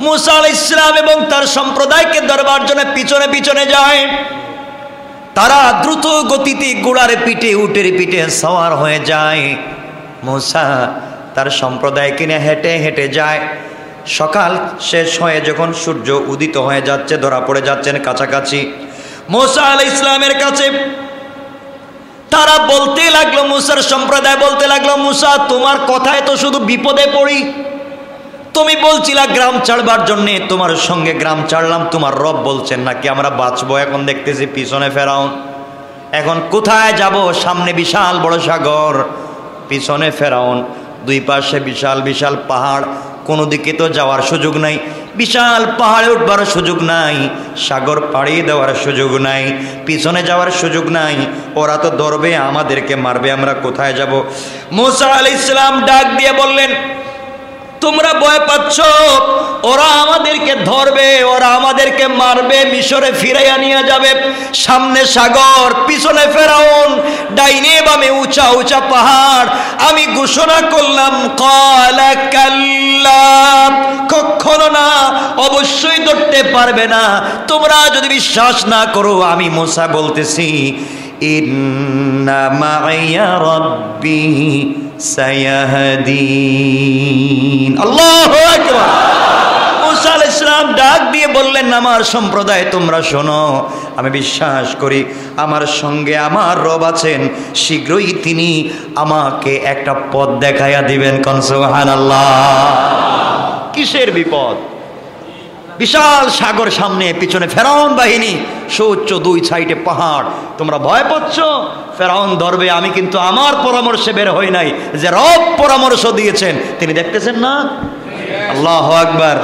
মুসা আলাইহিস সালাম এবং তার সম্প্রদায়কে দরবার জন্য পিছনে পিছনে যায়। তারা দ্রুত গতিতে ঘোড়ার পিঠে, উটের পিঠে সওয়ার হয়ে যায়। মুসা তার সম্প্রদায়কে নিয়ে হেঁটে হেঁটে যায়। সকাল শেষ হয়ে যখন সূর্য উদিত হয়ে যাচ্ছে, ধরা পড়ে যাচ্ছেন কাছাকাছি মুসা আলাইহিস সালামের কাছে, তারা বলতে লাগলো, মুসার সম্প্রদায় বলতে লাগলো, মুসা তোমার কথায় তো শুধু বিপদে পড়ি। তুমি বলছিলা গ্রাম ছাড়বার জন্যে, তোমার সঙ্গে গ্রাম ছাড়লাম, তোমার রব বলছেন নাকি আমরা বাঁচবো, এখন দেখতেছি পিছনে ফেরাউন। এখন কোথায় যাব? সামনে বিশাল বড় সাগর, পিছনে ফেরাউন, দুই পাশে বিশাল বিশাল পাহাড়, কোনো দিকে তো যাওয়ার সুযোগ নাই, বিশাল পাহাড়ে উঠবার সুযোগ নাই, সাগর পাড়ি দেওয়ার সুযোগ নাই, পিছনে যাওয়ার সুযোগ নাই। ওরা তো ধরবে, আমাদেরকে মারবে, আমরা কোথায় যাব? মুসা আলাইহিস সালাম ডাক দিয়ে বললেন, তোমরা ভয় পাচ্ছ ওরা আমাদেরকে ধরবে, ওরা আমাদেরকে মারবে, মিশরে ফিরাইয়া নিয়ে যাবে। সামনে সাগর, পিছনে ফেরাউন, ডাইনে বামে উঁচা উঁচা পাহাড়। আমি ঘোষণা করলাম ক্বালা কাল্লা, কখনো না, অবশ্যই ধরতে পারবে না। তোমরা যদি বিশ্বাস না করো, আমি মুসা বলতেছি ইন্না মাইয়া রাব্বি সায়াহদিন। আল্লাহু আকবার। মুসা আলাইহিস সালাম ডাক দিয়ে বললেন, আমার সম্প্রদায় তোমরা শোনো, আমি বিশ্বাস করি আমার সঙ্গে আমার রব আছেন, শীঘ্রই তিনি আমাকে একটা পথ দেখাইয়া দিবেন। কোন সুবহানাল্লাহ। কিসের বিপদ? বিশাল সাগর সামনে, পিছনে ফেরাউন বাহিনী, সুউচ্চ দুই সাইডে পাহাড়। তোমরা ভয় পাচ্ছ ফেরাউন ধরবে, আমি কিন্তু আমার পরামর্শে বের হই নাই, যে রব পরামর্শ দিয়েছেন তিনি দেখতেছেন না। আল্লাহু আকবার।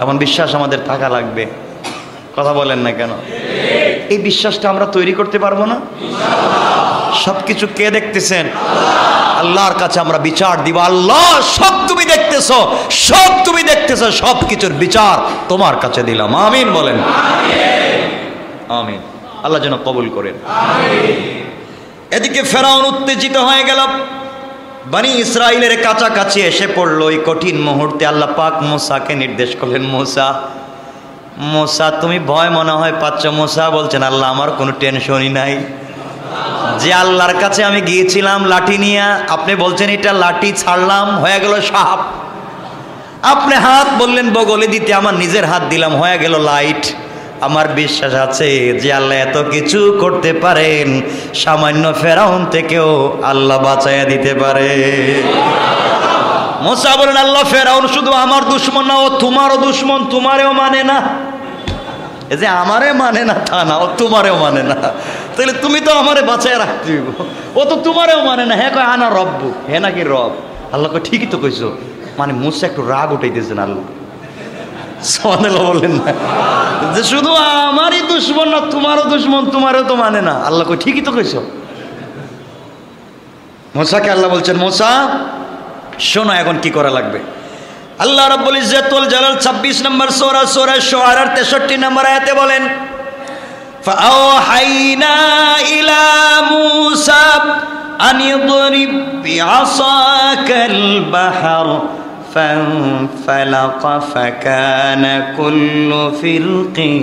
এমন বিশ্বাস আমাদের থাকা লাগবে। কথা বলেন না কেন? এই বিশ্বাসটা আমরা তৈরি করতে পারবো না? সবকিছু কে দেখতেছেন? আল্লাহর কাছে আমরা বিচার দিব, আল্লাহ সব তুমি দেখতেছো, সব তুমি দেখতেছো, সব কিছুর বিচার তোমার কাছে দিলাম। আমিন বলেন। আমিন। আল্লাহ যেন কবুল করেন। এদিকে ফেরাউন উত্তেজিত হয়ে গেল, বনি ইসরাইলের কাছাকাছি এসে পড়লো। এই কঠিন মুহূর্তে আল্লাহ পাক মুসাকে নির্দেশ করলেন, মুসা, মুসা তুমি ভয় মনে হয় পাচ্ছ। মুসা বলছেন, আল্লাহ আমার কোনো টেনশনই নাই। যে আল্লাহর কাছে আমি গিয়েছিলাম লাঠি নিয়ে, আপনি বলছেন এটা লাঠি, ছাড়লাম হয়ে গেল সাপ। আপনি হাত বললেন বগলে দিতে, আমার নিজের হাত দিলাম হয়ে গেল লাইট। আমার বিশ্বাস আছে যে আল্লাহ এত কিছু করতে পারেন, সামান্য ফেরাউন থেকেও আল্লাহ বাঁচাইয়া দিতে পারে। মুসা বলেন, আল্লাহ ফেরাউন শুধু আমার দুশমন না, ও তোমারও দুশমন, তোমারেও মানে না। এই যে আমারে মানে না তা না, ও তোমারেও মানে না। তাহলে তুমি তো আমারে বাঁচায় রাখতে হইব, ও তো তোমারেও মানে না। হ্যাঁ কয় আনা রব্বু, হে নাকি রব? আল্লাহ কয় ঠিকই তো কইছো। মানে মুসা একটু রাগ উঠাইতেছেন আল্লাহ। সুবহানাল্লাহ বললেন না, যে শুধু আমারই দুশমন না, তোমারও দুশমন, তোমারও তো মানে না। আল্লাহ কয় ঠিকই তো কইছো। মুসাকে আল্লাহ বলছেন, মুসা শোনো এখন কি করা লাগবে। আল্লাহ রাব্বুল ইজ্জাতুল জালাল 26 নম্বর সূরা, সূরা শুআরার 63 নম্বর আয়াতে বলেন, ফাআওহাইনা ইলা মূসা আন ইদরিব বিআসাকাল বাহর ফানফালাকা ফাকানা কুল্লু ফিরকিন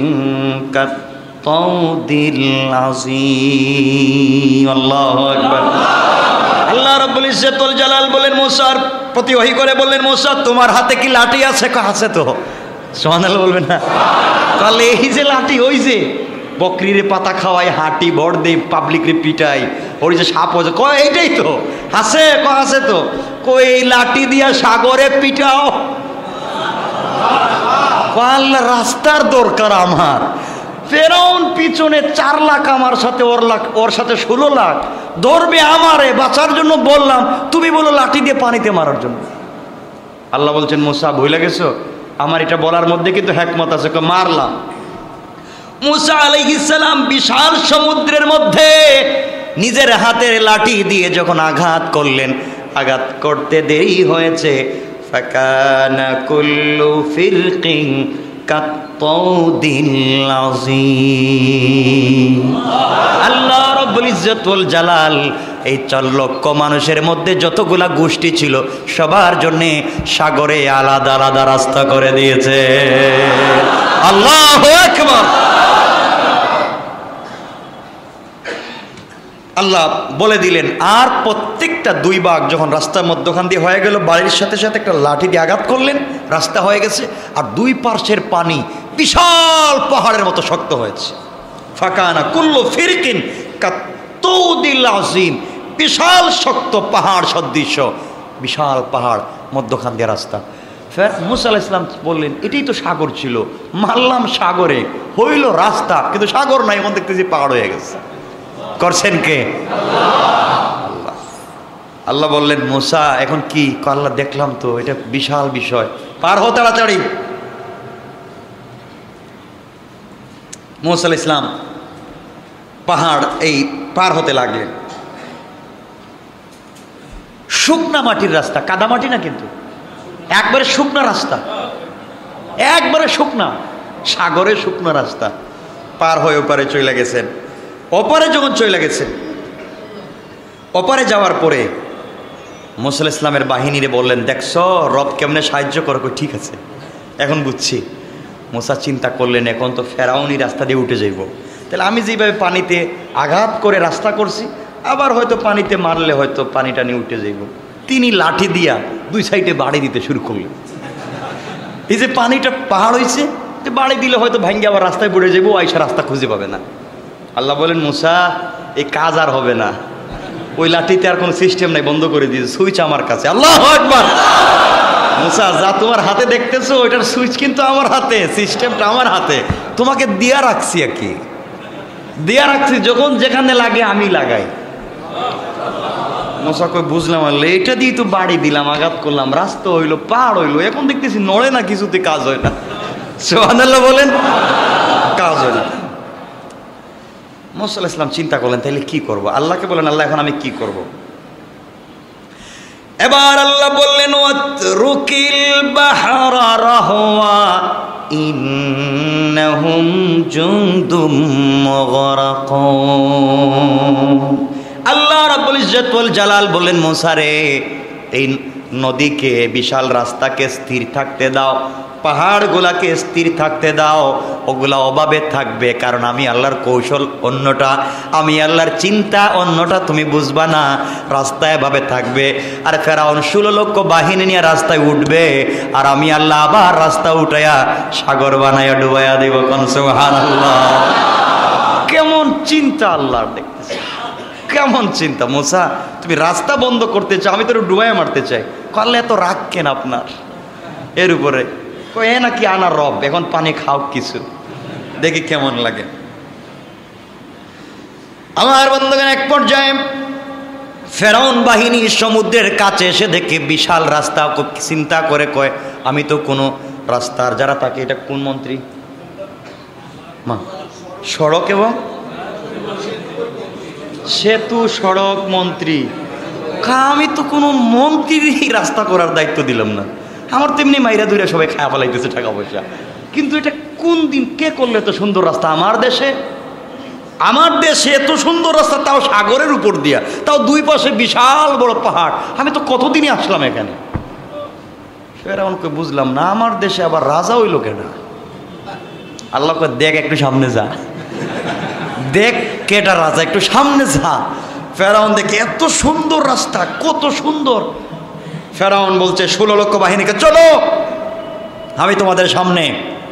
কাত্তাউদিল আযীম। আল্লাহু আকবার। আল্লাহ রাব্বুল ইজ্জাতুল জালাল বলেন, মুসার প্রতি ওহী করে বললেন, মুসা তোমার হাতে কি লাঠি আছে? আছে তো। সুবহানাল্লাহ বলবেন না? তাহলে এই যে লাঠি, ওই যে বকরিরে পাতা খাওয়াই, হাঁটি ভর দেই, পাবলিকরে পিটাই, ওই যে সাপ হয়েছে, কয় এইটাই তো আছে। আছে তো। কই এই লাঠি দিয়া সাগরে পিটাও? আল্লাহ রাস্তার দরকার আমার। ফেরাউন পিছনে 4 লাখ আমার সাথে, ওর সাথে 16 লাখ ধরবে আমারে বাঁচার জন্য। বললাম তুমি বলো লাঠি দিয়ে পানিতে মারার জন্য। আল্লাহ বলছেন, মুসা ভুলে গেছো, আমার এটা বলার মধ্যে কিন্তু হিকমত আছে। মারলাম। মুসা আলাইহিস সালাম বিশাল সমুদ্রের মধ্যে নিজের হাতের লাঠি দিয়ে যখন আঘাত করলেন, আঘাত করতে দেরি হয়েছে। ফাকানা কুল্লু ফিরকিন কাত্তাউদিল আযীম। আল্লাহ রাব্বুল ইজ্জাতুল জালাল এই 4 লক্ষ মানুষের মধ্যে যতগুলা গোষ্ঠী ছিল সবার জন্য সাগরে আলাদা আলাদা রাস্তা করে দিয়েছে। আল্লাহু আকবার। আল্লাহ বলে দিলেন, আর প্রত্যেকটা 2 ভাগ যখন রাস্তার মধ্যখান দিয়ে হয়ে গেল, বাড়ির সাথে সাথে একটা লাঠি দিয়ে আঘাত করলেন, রাস্তা হয়ে গেছে। আর 2 পার্শ্বের পানি বিশাল পাহাড়ের মতো শক্ত হয়েছে। ফাকানা কুল্লু ফিরকিন কাত্তাউদিল আযীম, বিশাল শক্ত পাহাড় সদৃশ বিশাল পাহাড়, মধ্যখান দিয়ে রাস্তা। ফের মুসা আলাইহিস সালাম বললেন, এটাই তো সাগর ছিল, মারলাম সাগরে, হইল রাস্তা, কিন্তু সাগর নাই, এখন দেখতেছি পাহাড় হয়ে গেছে। করছেন কে? আল্লাহ। আল্লাহ বললেন, মুসা এখন কি? আল্লাহ দেখলাম তো এটা বিশাল বিষয়, পার হো তাড়াতাড়ি। মুসা আলাইহিস সালাম পাহাড় এই পার হতে লাগলেন। শুকনা মাটির রাস্তা, কাদা মাটি না কিন্তু, একবারে শুকনা রাস্তা, একবারে শুকনা, সাগরে শুকনা রাস্তা পার হয়ে ওপারে চলে গেছেন। ওপারে যখন চলে গেছেন, ওপারে যাওয়ার পরে মুসা ইসলামের বাহিনীরে বললেন, দেখছো রব কেমনে সাহায্য করো? ঠিক আছে, এখন বুঝছি। মুসা চিন্তা করলেন, এখন তো ফেরাউনি রাস্তা দিয়ে উঠে যাইব, তাহলে আমি যেভাবে পানিতে আঘাত করে রাস্তা করছি, আবার হয়তো পানিতে মারলে হয়তো পানিটা নিয়ে উঠে যাইব। তিনি লাঠি দিয়া দুই সাইডে বাড়ি দিতে শুরু করলেন। এই যে পানিটা পাহাড় হয়েছে, যে বাড়ি দিলে হয়তো ভাঙ্গে আবার রাস্তায় পড়ে যাবো, আইসা রাস্তা খুঁজে পাবে না। আল্লাহ বলেন, মুসা এই কাজ আর হবে না, ওই লাঠিতে আর কোনো সিস্টেম নাই, বন্ধ করে দিয়েছে, সুইচ আমার কাছে। আল্লাহু আকবার। মুসা, যা তোমার হাতে দেখতেছো ওইটার সুইচ কিন্তু আমার হাতে, সিস্টেমটা আমার হাতে, তোমাকে দিয়া রাখছি, আর কি দিয়া রাখছি, যখন যেখানে লাগে আমি লাগাই। মুসা কই, বুঝলাম আল্লাহ, এটা দিয়ে তো বাড়ি দিলাম, আঘাত করলাম, রাস্তা হইলো, পাহাড় হইলো, এখন দেখতেছি নড়ে না, কিছুতে কাজ হয় না। সুবহানাল্লাহ বলেন, কাজ হয় না। মুসা আলাইহিস সালাম চিন্তা করলেন, তাইলে কি করব? আল্লাহকে বলেন, আল্লাহ এখন আমি কি করব? এবার আল্লাহ বললেন, ওয়াতরুকিল বাহরা রাহওয়া ইন্নাহুম জুনদুম মুগরাকুন। আল্লাহ রাব্বুল ইজ্জত ওয়াল জালাল বললেন, মুসা রে, এই নদীকে, বিশাল রাস্তাকে স্থির থাকতে দাও, পাহাড়গুলাকে স্থির থাকতে দাও, ওগুলা অভাবে থাকবে, কারণ আমি আল্লাহর কৌশল অন্যটা, আমি আল্লাহর চিন্তা অন্যটা, তুমি বুঝবা না। রাস্তা এভাবে থাকবে, আর ফেরাউন 16 লক্ষ বাহিনী নিয়ে রাস্তায় উঠবে, আর আমি আল্লাহ আবার রাস্তা উঠাইয়া সাগর বানাইয়া ডুবাইয়া দেব। কোন সুবহানাল্লাহ। কেমন চিন্তা আল্লাহর, দেখতেছি কেমন চিন্তা। মুসা, তুমি রাস্তা বন্ধ করতে চাও, আমি তো ডুবাইয়া মারতে চাই। করলে এত রাগ কেন আপনার এর উপরে? এ নাকি আনার রব, এখন পানি খাও কিছু, দেখি কেমন লাগে। আমার বন্ধুগণ, এক পর্যায়ে ফেরাউন বাহিনী সমুদ্রের কাছে এসে দেখে বিশাল রাস্তা, চিন্তা করে কয়, আমি তো কোনো রাস্তার, যারা থাকে, এটা কোন মন্ত্রী? সড়ক এবং সেতু সড়ক মন্ত্রী। আমি তো কোনো মন্ত্রী রাস্তা করার দায়িত্ব দিলাম না, আমার তেমনি মাইরা ধুইরা সবাই খায়া ফেলাইতেছে টাকা পয়সা, কিন্তু এটা কোন দিন কে করলে এত সুন্দর রাস্তা? আমার দেশে, আমার দেশে এত সুন্দর রাস্তা, তাও সাগরের উপর দিয়া, তাও দুই পাশে বিশাল বড় পাহাড়, আমি তো কতদিনই আসলাম এখানে। ফেরাউনকে বুঝলাম না, আমার দেশে আবার রাজা হইল কেনা? আল্লাহকে দেখ, একটু সামনে যা, দেখ কেটা রাজা, একটু সামনে যা। ফেরাউন দেখে এত সুন্দর রাস্তা, কত সুন্দর। ফেরাউন বলছে 16 লক্ষ বাহিনীকে, চলো, আমি তোমাদের সামনে,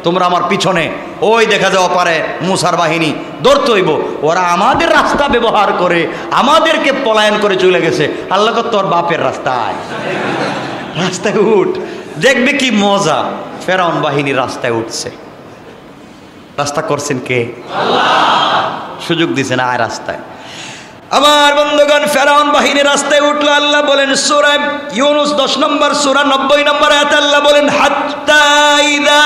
তোমরা আমার পিছনে। ওই দেখা যাওয়া পারে মুসার বাহিনী, দৌড়তে হইব, ওরা আমাদের রাস্তা ব্যবহার করে আমাদেরকে পলায়ন করে চলে গেছে। আল্লাহ, তোর বাপের রাস্তায়, রাস্তায় উঠ, দেখবে কি মজা। ফেরাউন বাহিনী রাস্তায় উঠছে। রাস্তা করছেন কে? আল্লাহ। সুযোগ দিছেন আয় রাস্তায়। আমার বন্ধুগণ, ফেরাউন বাহিনী রাস্তায় উঠলো। আল্লাহ বলেন সূরা ইউনূস 10 নম্বর সূরা 90 নম্বর আয়াতে আল্লাহ বলেন, হাত্তা ইযা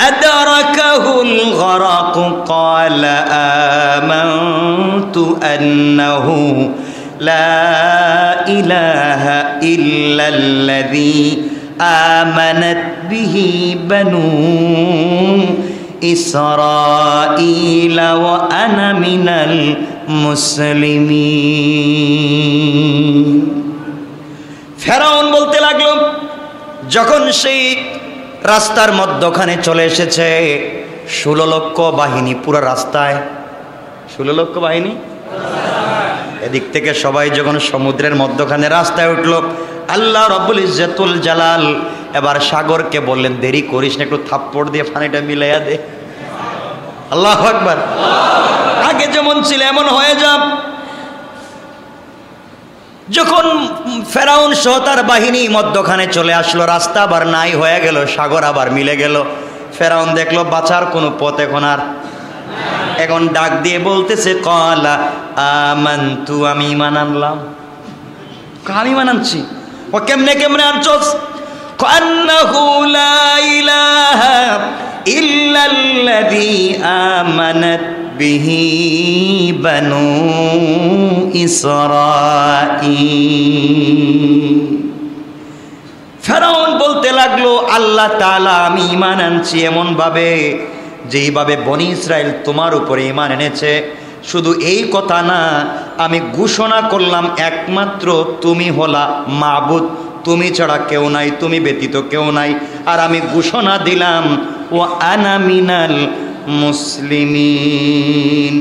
আদরাকাহুল গরাক ক্বালা আমানতু আন্নাহু লা ইলাহা ইল্লাল্লাযী আমানাত বিহি বানু ইসরাঈল ওয়া আনা মিনাল মুসলিমিন। ফেরাউন বলতে লাগলো, যখন সেই রাস্তার মধ্যখানে চলে এসেছে, 16 লক্ষ বাহিনী পুরো রাস্তায়, 16 লক্ষ বাহিনী এদিক থেকে সবাই যখন সমুদ্রের মধ্যখানে রাস্তায় উঠলো, আল্লাহ রাব্বুল ইজ্জতুল জালাল এবার সাগরকে বললেন, দেরি করিস না, একটু থাপ্পড় দিয়ে পানিটা মিলাইয়া দে। আল্লাহু আকবার। আগে যেমন ছিল এমন হয়ে যা। যখন ফেরাউন সহ তার বাহিনী মধ্যখানে চলে আসলো, রাস্তা আবার নাই হয়ে গেল, সাগর আবার মিলে গেল। ফেরাউন দেখলো বাঁচার কোনো পথ এখন আর, এখন ডাক দিয়ে বলতেছে, ক্বালা আমানতু, আমি ঈমান আনলাম। আমি ঈমান আনছি। ও কেমনে কেমনে আনছস? আন্নাহু লা ইলাহা ইল্লাল্লাযী আমানাত বিহি বানু ইসরাঈল। ফেরাউন বলতে লাগলো, আল্লাহ তাআলা আমি ঈমান আনছি এমন ভাবে যেইভাবে বনি ইসরাইল তোমার উপরে ঈমান এনেছে। শুধু এই কথা না, আমি ঘোষণা করলাম একমাত্র তুমি হলা মাবুদ, তুমি ছাড়া কেউ নাই, তুমি ব্যতীত কেউ নাই। আর আমি ঘোষণা দিলাম ওয়া আনা মিনাল মুসলিমিন,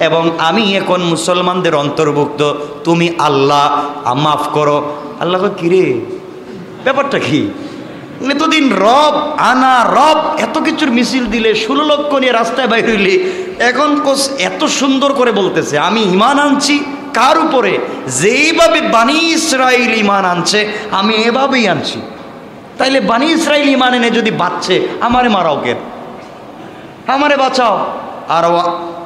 এবং আমি এখন মুসলমানদের অন্তর্ভুক্ত। তুমি আল্লাহ মাফ করো। আল্লাহ কিরে ব্যাপারটা কি? এতদিন রব আনা রব এত কিছুর মিছিল দিলে, 16 লক্ষ নিয়ে রাস্তায় বাইর হইলে, এখন এত সুন্দর করে বলতেছে আমি ঈমান আনছি। কার উপরে? যেইভাবে বানি ইসরাইল ঈমান আনছে আমি এভাবেই আনছি। তাইলে বানি ইসরাইল ঈমান এনে যদি বাঁচছে, আমারে মারাও কেন, আমারে বাঁচাও। আর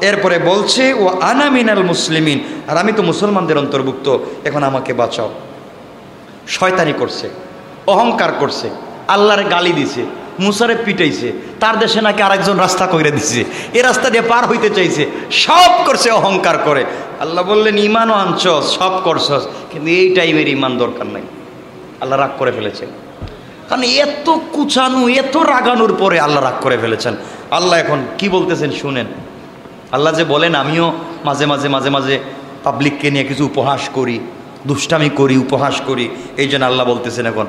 এরপরে বলছে ও আনা মিনাল মুসলিমিন, আর আমি তো মুসলমানদের অন্তর্ভুক্ত, এখন আমাকে বাঁচাও। শয়তানি করছে, অহংকার করছে, আল্লাহরে গালি দিছে, মুসারে পিটাইছে, তার দেশে নাকি আরেকজন রাস্তা কইরে দিছে, এ রাস্তা দিয়ে পার হইতে চাইছে, সব করছে অহংকার করে। আল্লাহ বললেন ঈমানও আনছস, সব করছস, কিন্তু এই টাইমের ঈমান দরকার নাই। আল্লাহ রাগ করে ফেলেছেন, কারণ এত কুচানো এত রাগানোর পরে আল্লাহ রাগ করে ফেলেছেন। আল্লাহ এখন কি বলতেছেন শুনেন। আল্লাহ যে বলেন আমিও মাঝে মাঝে মাঝে মাঝে পাবলিককে নিয়ে কিছু উপহাস করি, দুষ্টামি করি, উপহাস করি, এই জন্য আল্লাহ বলতেছেন এখন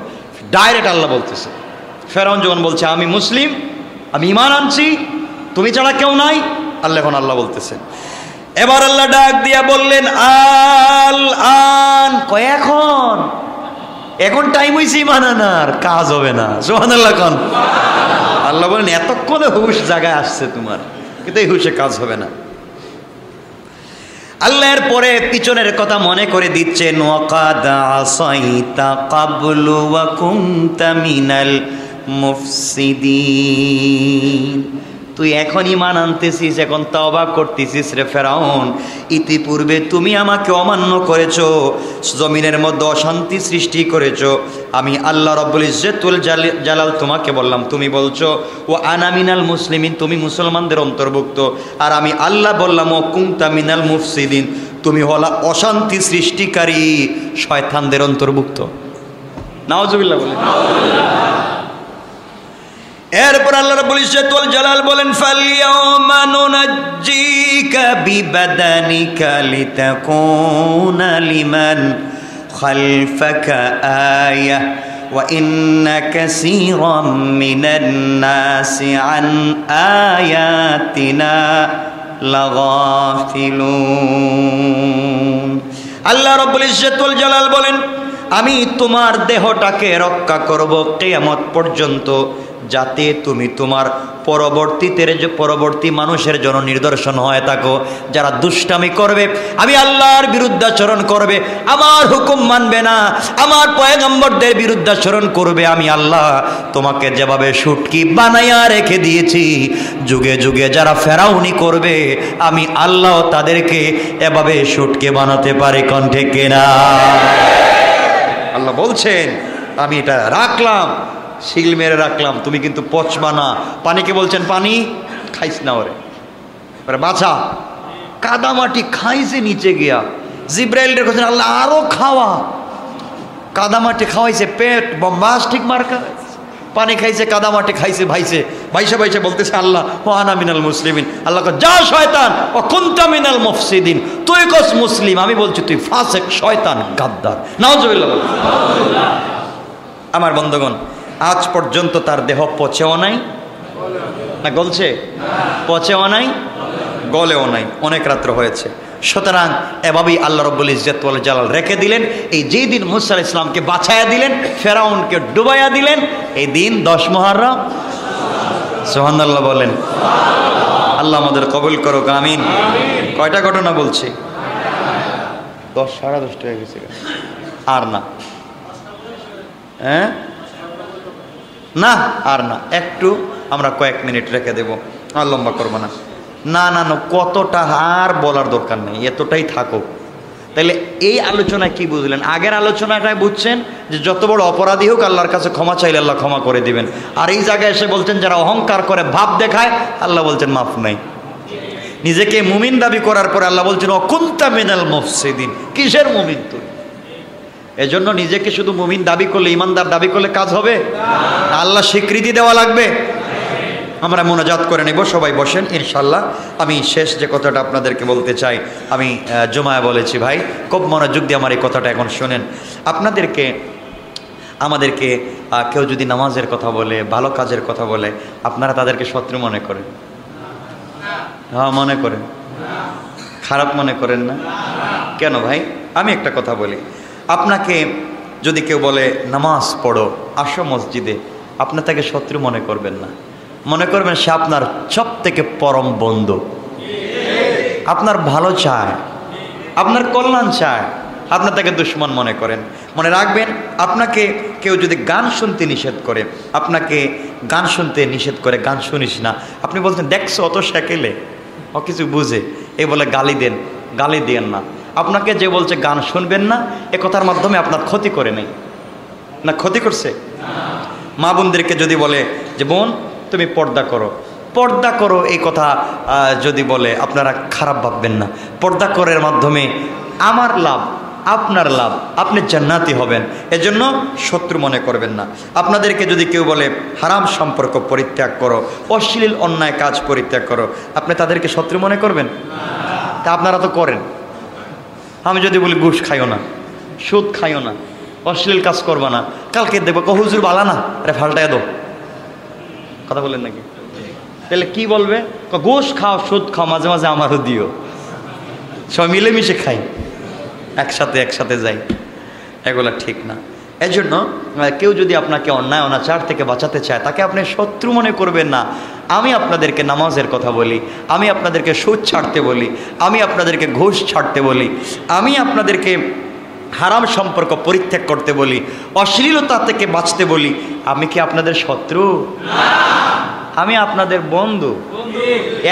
ডাইরেক্ট আল্লাহ বলতেছে। ফেরাউন যখন বলছে আমি মুসলিম, আমি ঈমান আনছি, তুমি ছাড়া কেউ নাই, আল্লাহ এখন আল্লাহ বলতেছেন। এবার আল্লাহ ডাক দিয়া বললেন আল আন, কয় এখন, এখন টাইম হয়েছে ঈমান আনার, কাজ হবে না। সুবহানাল্লাহ কোন। আল্লাহ বলেন এতক্ষণে হুশ জায়গায় আসছে তোমার, কিন্তু এই হুশে কাজ হবে না। আল্লাহর পরে পিছনের কথা মনে করে দিচ্ছেন ওয়াকাদ আসাইতা ক্বাবলু ওয়া কুনতা মিনাল মুফসিদিন, তুই এখন ঈমান আনতেছিস, এখন তওবা করতেছিস রে ফেরাউন। ইতিপূর্বে তুমি আমাকে অমান্য করেছো, জমিনের মধ্যে অশান্তি সৃষ্টি করেছো। আমি আল্লাহ রব্বুল ইজ্জতুল জালাল তোমাকে বললাম, তুমি বলছো ও আনা মিনাল মুসলিমিন, তুমি মুসলমানদের অন্তর্ভুক্ত। আর আমি আল্লাহ বললাম ও কুনতা মিনাল মুফসিদিন, তুমি হলা অশান্তি সৃষ্টিকারী শয়তানদের অন্তর্ভুক্ত। নাউজুবিল্লাহ বলেন। এরপর আল্লাহ রাব্বুল ইজ্জতুল জালাল বলেন ফালইয়াউমা নুনাজ্জিকা বিবাদানিকা লিতাকুনা লিমান খালফাকা আয়া ওয়া ইন্না কাসীরাম মিনান নাসি আন আয়াতিনা লাগাফিলুন। আল্লাহ রাব্বুল ইজ্জতুল জালাল বলেন আমি তোমার দেহটাকে রক্ষা করব কিয়ামত পর্যন্ত, যাতে তুমি তোমার পরবর্তী মানুষের জন্য নিদর্শন হয়ে থাকো। যারা দুষ্টামি করবে, আমি আল্লাহর বিরুদ্ধাচরণ করবে, আমার হুকুম মানবে না, আমার পয়গম্বরদের বিরুদ্ধাচরণ করবে, আমি আল্লাহ তোমাকে যেভাবে শুটকি বানাইয়া রেখে দিয়েছি, যুগে যুগে যারা ফেরাউনি করবে আমি আল্লাহ তাদেরকে এভাবে শুটকি বানাতে পারি। কণ্ঠে কেনা আল্লাহ বলছেন আমি এটা রাখলাম, শিল মেরে রাখলাম, তুমি কিন্তু পচবা না। পানিকে বলছেন পানি খাইস না, ওরে বাছা কাদামাটি খাইছে নিচে গিয়া। জিব্রাইলের কথা আল্লাহ আরো খাওয়া, কাদামাটি খাওয়াইছে, পেট বম্বাস্টিক মার্কা, পানি খাইছে, কাদামাটি খাইছে, ভাইছে ভাইসে ভাইসে বলতেছে আল্লাহ ও আনা মিনাল মুসলিমিন। আল্লাহ যা শয়তান ও কুনতা মিনাল মুফসিদিন, তুই কস মুসলিম, আমি বলছি তুই ফাসিক শয়তান গাদ্দার। নাউজুবিল্লাহ। আমার বন্ধুগণ, আজ পর্যন্ত তার দেহ পচেও নাই না গলছে, পচেও নাই, গলেও নাই, অনেক রাত্র হয়েছে। সুতরাং এভাবেই আল্লাহ রাব্বুল ইজ্জতুল জালাল রেখে দিলেন। এই যেই দিন মূসা আলাইহিস সালামকে বাঁচাইয়া দিলেন, ফেরাউনকে ডুবাইয়া দিলেন, এই দিন 10 মুহররম। সুবহানাল্লাহ বলেন। আল্লাহ আমাদের কবুল করুক, আমিন। কয়টা ঘটনা বলছি? 10 সাড়ে 10 হয়ে গেছে, আর না, হ্যাঁ না আর না, একটু আমরা কয়েক মিনিট রেখে দেব, আর লম্বা করবো না। না না না, কতটা আর বলার দরকার নেই, এতটাই থাকুক। তাহলে এই আলোচনায় কি বুঝলেন? আগের আলোচনাটাই বুঝছেন যে যত বড় অপরাধী হোক আল্লাহর কাছে ক্ষমা চাইলে আল্লাহ ক্ষমা করে দিবেন। আর এই জায়গায় এসে বলছেন যারা অহংকার করে ভাব দেখায়, আল্লাহ বলছেন মাফ নাই। নিজেকে মুমিন দাবি করার পরে আল্লাহ বলছেন ও কুনতা মিনাল মুফসিদিন, কিসের মুমিন তুই? এজন্য নিজেকে শুধু মুমিন দাবি করলে, ইমানদার দাবি করলে কাজ হবে? আল্লাহ স্বীকৃতি দেওয়া লাগবে। আমরা মোনাজাত করে নেব, সবাই বসেন ইনশাল্লাহ। আমি শেষ যে কথাটা আপনাদেরকে বলতে চাই, আমি জুমায় বলেছি ভাই, খুব মনোযোগ দিয়ে আমার এই কথাটা এখন শোনেন। আমাদেরকে কেউ যদি নামাজের কথা বলে, ভালো কাজের কথা বলে, আপনারা তাদেরকে শত্রু মনে করেন? হ্যাঁ মনে করেন, খারাপ মনে করেন না? কেন ভাই? আমি একটা কথা বলি, আপনাকে যদি কেউ বলে নামাজ পড়ো, আসো মসজিদে, আপনি তাকে শত্রু মনে করবেন না, মনে করবেন সে আপনার সব থেকে পরম বন্ধু, আপনার ভালো চায়, আপনার কল্যাণ চায়, আপনার তাকে দুশ্মন মনে করেন। মনে রাখবেন, আপনাকে কেউ যদি গান শুনতে নিষেধ করে, আপনাকে গান শুনতে নিষেধ করে, গান শুনিস না, আপনি বলছেন দেখছো অত সেকেলে, ও কিছু বুঝে, এ বলে গালি দেন, গালি দেন না। আপনাকে যে বলছে গান শুনবেন না, এ কথার মাধ্যমে আপনার ক্ষতি করে নেই না, ক্ষতি করছে? মা বোনদেরকে যদি বলে যে বোন তুমি পর্দা করো, পর্দা করো, এই কথা যদি বলে আপনারা খারাপ ভাববেন না। পর্দা করার মাধ্যমে আমার লাভ, আপনার লাভ, আপনি জান্নাতি হবেন, এজন্য শত্রু মনে করবেন না। আপনাদেরকে যদি কেউ বলে হারাম সম্পর্ক পরিত্যাগ করো, অশ্লীল অন্যায় কাজ পরিত্যাগ করো, আপনি তাদেরকে শত্রু মনে করবেন? তা আপনারা তো করেন। আমি যদি বলি ঘুষ খাইও না, সুদ খাইও না, অশ্লীল কাজ করবা না, কালকে দেখবো হুজুর বালা না, আরে ফাল্টায় দো, কথা বলেন নাকি? তাহলে কি বলবে? ঘুষ খাও, সুদ খাও, মাঝে মাঝে আমারও দিও, সব মিলেমিশে খাই, একসাথে যাই, এগুলা ঠিক না। এজন্য কেউ যদি আপনাকে অন্যায় অনাচার থেকে বাঁচাতে চায়, তাকে আপনি শত্রু মনে করবেন না। আমি আপনাদেরকে নামাজের কথা বলি, আমি আপনাদেরকে সুদ ছাড়তে বলি, আমি আপনাদেরকে ঘুষ ছাড়তে বলি, আমি আপনাদেরকে হারাম সম্পর্ক পরিত্যাগ করতে বলি, অশ্লীলতা থেকে বাঁচতে বলি, আমি কি আপনাদের শত্রু? আমি আপনাদের বন্ধু।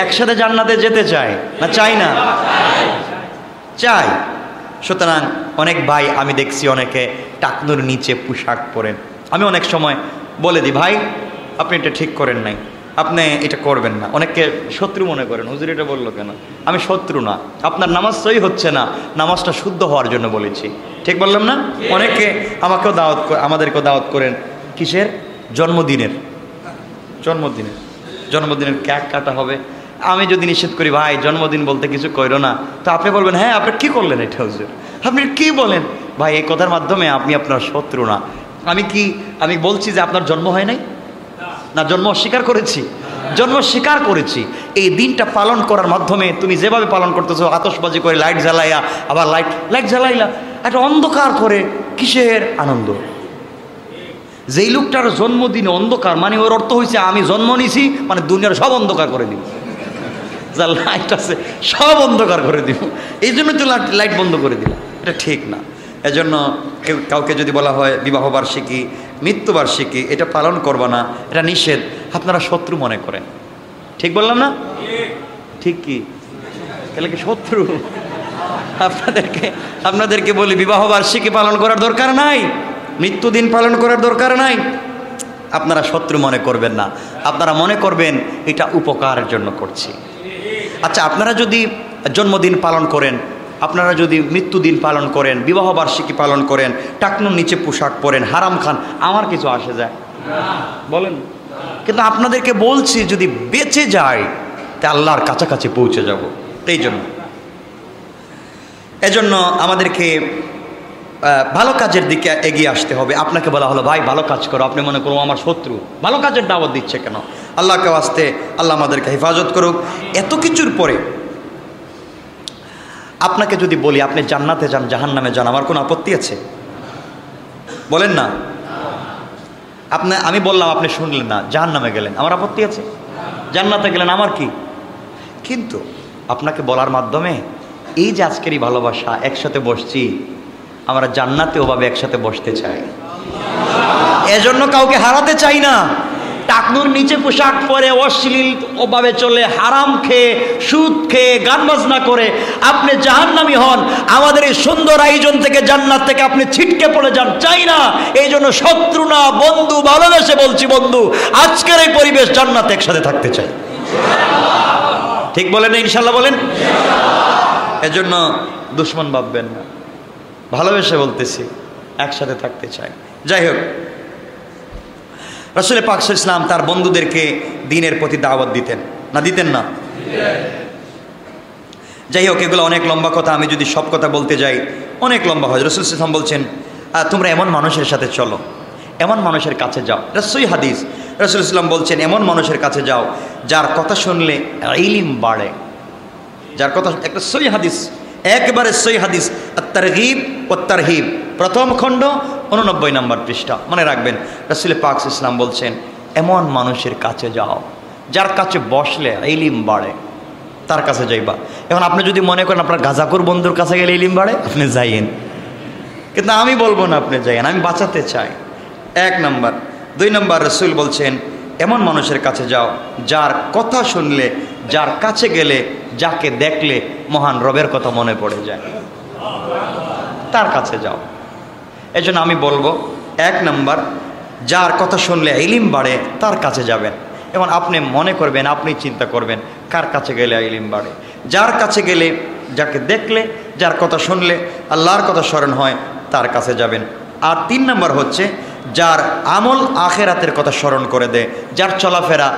একসাথে জান্নাতে যেতে চাই না চাই না? চাই। সুতরাং অনেক ভাই আমি দেখছি অনেকে টাকনুর নিচে পোশাক পরেন, আমি অনেক সময় বলে দিই ভাই আপনি এটা ঠিক করেন নাই, আপনি এটা করবেন না। অনেককে শত্রু মনে করেন, হুজুর এটা বললো কেন? আমি শত্রু না, আপনার নামাজ সহি হচ্ছে না, নামাজটা শুদ্ধ হওয়ার জন্য বলেছি, ঠিক বললাম না? অনেকে আমাকেও আমাদেরকেও দাওয়াত করেন কিসের? জন্মদিনের কেক কাটা হবে। আমি যদি নিষেধ করি ভাই জন্মদিন বলতে কিছু কইরো না, তো আপনি বলবেন হ্যাঁ আপনি কি করলেন এটা হুজুর, আপনি কি বলেন? ভাই এই কথার মাধ্যমে আপনি আপনার শত্রু না। আমি বলছি যে আপনার জন্ম হয় নাই না, জন্ম অস্বীকার করেছি? জন্ম স্বীকার করেছি। এই দিনটা পালন করার মাধ্যমে তুমি যেভাবে পালন করতেছো, আতশবাজি করে, লাইট জ্বালাইয়া, আবার লাইট জ্বালাইলা, একটা অন্ধকার করে, কিসের আনন্দ? যেই লোকটার জন্মদিনে অন্ধকার, মানে ওর অর্থ হয়েছে আমি জন্ম নিছি মানে দুনিয়ার সব অন্ধকার করে দিব, যা লাইট আছে সব অন্ধকার করে দিব, এই জন্য তো লাইট বন্ধ করে দিলাম, এটা ঠিক না। এজন্য কাউকে যদি বলা হয় বিবাহবার্ষিকী, মৃত্যুবার্ষিকী, এটা পালন করবা না, এটা নিষেধ, আপনারা শত্রু মনে করেন, ঠিক বললাম না? ঠিক কি? তাহলে কি শত্রু? আপনাদেরকে বলি বিবাহবার্ষিকী পালন করার দরকার নাই, মৃত্যুদিন পালন করার দরকার নাই, আপনারা শত্রু মনে করবেন না, আপনারা মনে করবেন এটা উপকারের জন্য করছি। আচ্ছা, আপনারা যদি জন্মদিন পালন করেন, আপনারা যদি মৃত্যুদিন পালন করেন, বিবাহবার্ষিকী পালন করেন, টাকনুর নিচে পোশাক পরেন, হারাম খান, আমার কিছু আসে যায়? বলেন। কিন্তু আপনাদেরকে বলছি যদি বেঁচে যায় তা আল্লাহর কাছাকাছি পৌঁছে যাব। এজন্য আমাদেরকে ভালো কাজের দিকে এগিয়ে আসতে হবে। আপনাকে বলা হলো ভাই ভালো কাজ করো, আপনি মনে করো আমার শত্রু, ভালো কাজের দাওয়াত দিচ্ছে কেন? আল্লাহকে ওয়াস্তে আল্লাহ আমাদেরকে হেফাজত করুক। এত কিছুর পরে আপনাকে যদি বলি আপনি জান্নাতে যান, জাহান্নামে যান, আমার কোনো আপত্তি আছে? বলেন না। আমি বললাম, আপনি শুনলেন না, জাহান্নামে গেলেন, আমার আপত্তি আছে? জান্নাতে গেলেন, আমার কি? কিন্তু আপনাকে বলার মাধ্যমে এই যে আজকেরই ভালোবাসা, একসাথে বসছি, আমরা জান্নাতে ওভাবে একসাথে বসতে চাই, এজন্য কাউকে হারাতে চাই না। টাকনুর নিচে পোশাক পরে অশ্লীল ওভাবে চলে, হারাম খেয়ে, সুদ খেয়ে, গান বাজনা করে আপনি জাহান্নামী হন, আমাদের এই সুন্দর আয়োজন থেকে, জান্নাত থেকে আপনি ছিটকে পড়ে যান, চাই না। এই জন্য শত্রু না, বন্ধু, ভালোবেসে বলছি বন্ধু, আজকের এই পরিবেশ জান্নাতে একসাথে থাকতে চাই, ঠিক বলেন না? ইনশাল্লাহ বলেন। এজন্য দুশ্মন ভাববেন না, ভালোবেসে বলতেছি, একসাথে থাকতে চায়। যাই হোক, রাসূল পাক সাল্লাল্লাহু আলাইহি ওয়াসাল্লাম তার বন্ধুদেরকে দ্বীনের প্রতি দাওয়াত দিতেন না, দিতেন না? যাই হোক, এগুলো অনেক লম্বা কথা, আমি যদি সব কথা বলতে যাই অনেক লম্বা হয়। রাসূল সাল্লাল্লাহু আলাইহি ওয়াসাল্লাম বলছেন, তোমরা এমন মানুষের সাথে চলো, এমন মানুষের কাছে যাও। এটা সহিহ হাদিস। রাসূল সাল্লাল্লাহু আলাইহি ওয়াসাল্লাম বলছেন, এমন মানুষের কাছে যাও যার কথা শুনলে ইলম বাড়ে। যার কথা, একটা সহিহ হাদিস, একবারে সহিহ হাদিস, আত-তারগীব ওয়াত তারহিব, প্রথম খণ্ড 89 নম্বর পৃষ্ঠা, মনে রাখবেন। রাসূল পাক সাল্লাল্লাহু আলাইহি ওয়াসাল্লাম বলছেন, এমন মানুষের কাছে যাও যার কাছে বসলে ইলম বাড়ে, তার কাছে যাইবা। এখন আপনি যদি মনে করেন আপনার গাজাকুর বন্ধুর কাছে গেলে ইলম বাড়ে, আপনি যাইয়েন, কিন্তু আমি বলবো না আপনি যাইয়েন, আমি বাঁচাতে চাই। 1 নম্বর। 2 নম্বর, রাসূল বলছেন, এমন মানুষের কাছে যাও যার কথা শুনলে, যার কাছে গেলে, যাকে দেখলে মহান রবের কথা মনে পড়ে যায়, তার কাছে যাও। এই জন্য আমি বলবো, 1 নম্বর, যার কথা শুনলে ইলম বাড়ে তার কাছে যাবেন। এখন আপনি মনে করবেন, আপনি চিন্তা করবেন কার কাছে গেলে ইলম বাড়ে। যার কাছে গেলে, যাকে দেখলে, যার কথা শুনলে আল্লাহর কথা স্মরণ হয়, তার কাছে যাবেন। আর 3 নম্বর হচ্ছে, যার আমল আখেরাতের কথা স্মরণ করে দেয়, যার চলাফেরা,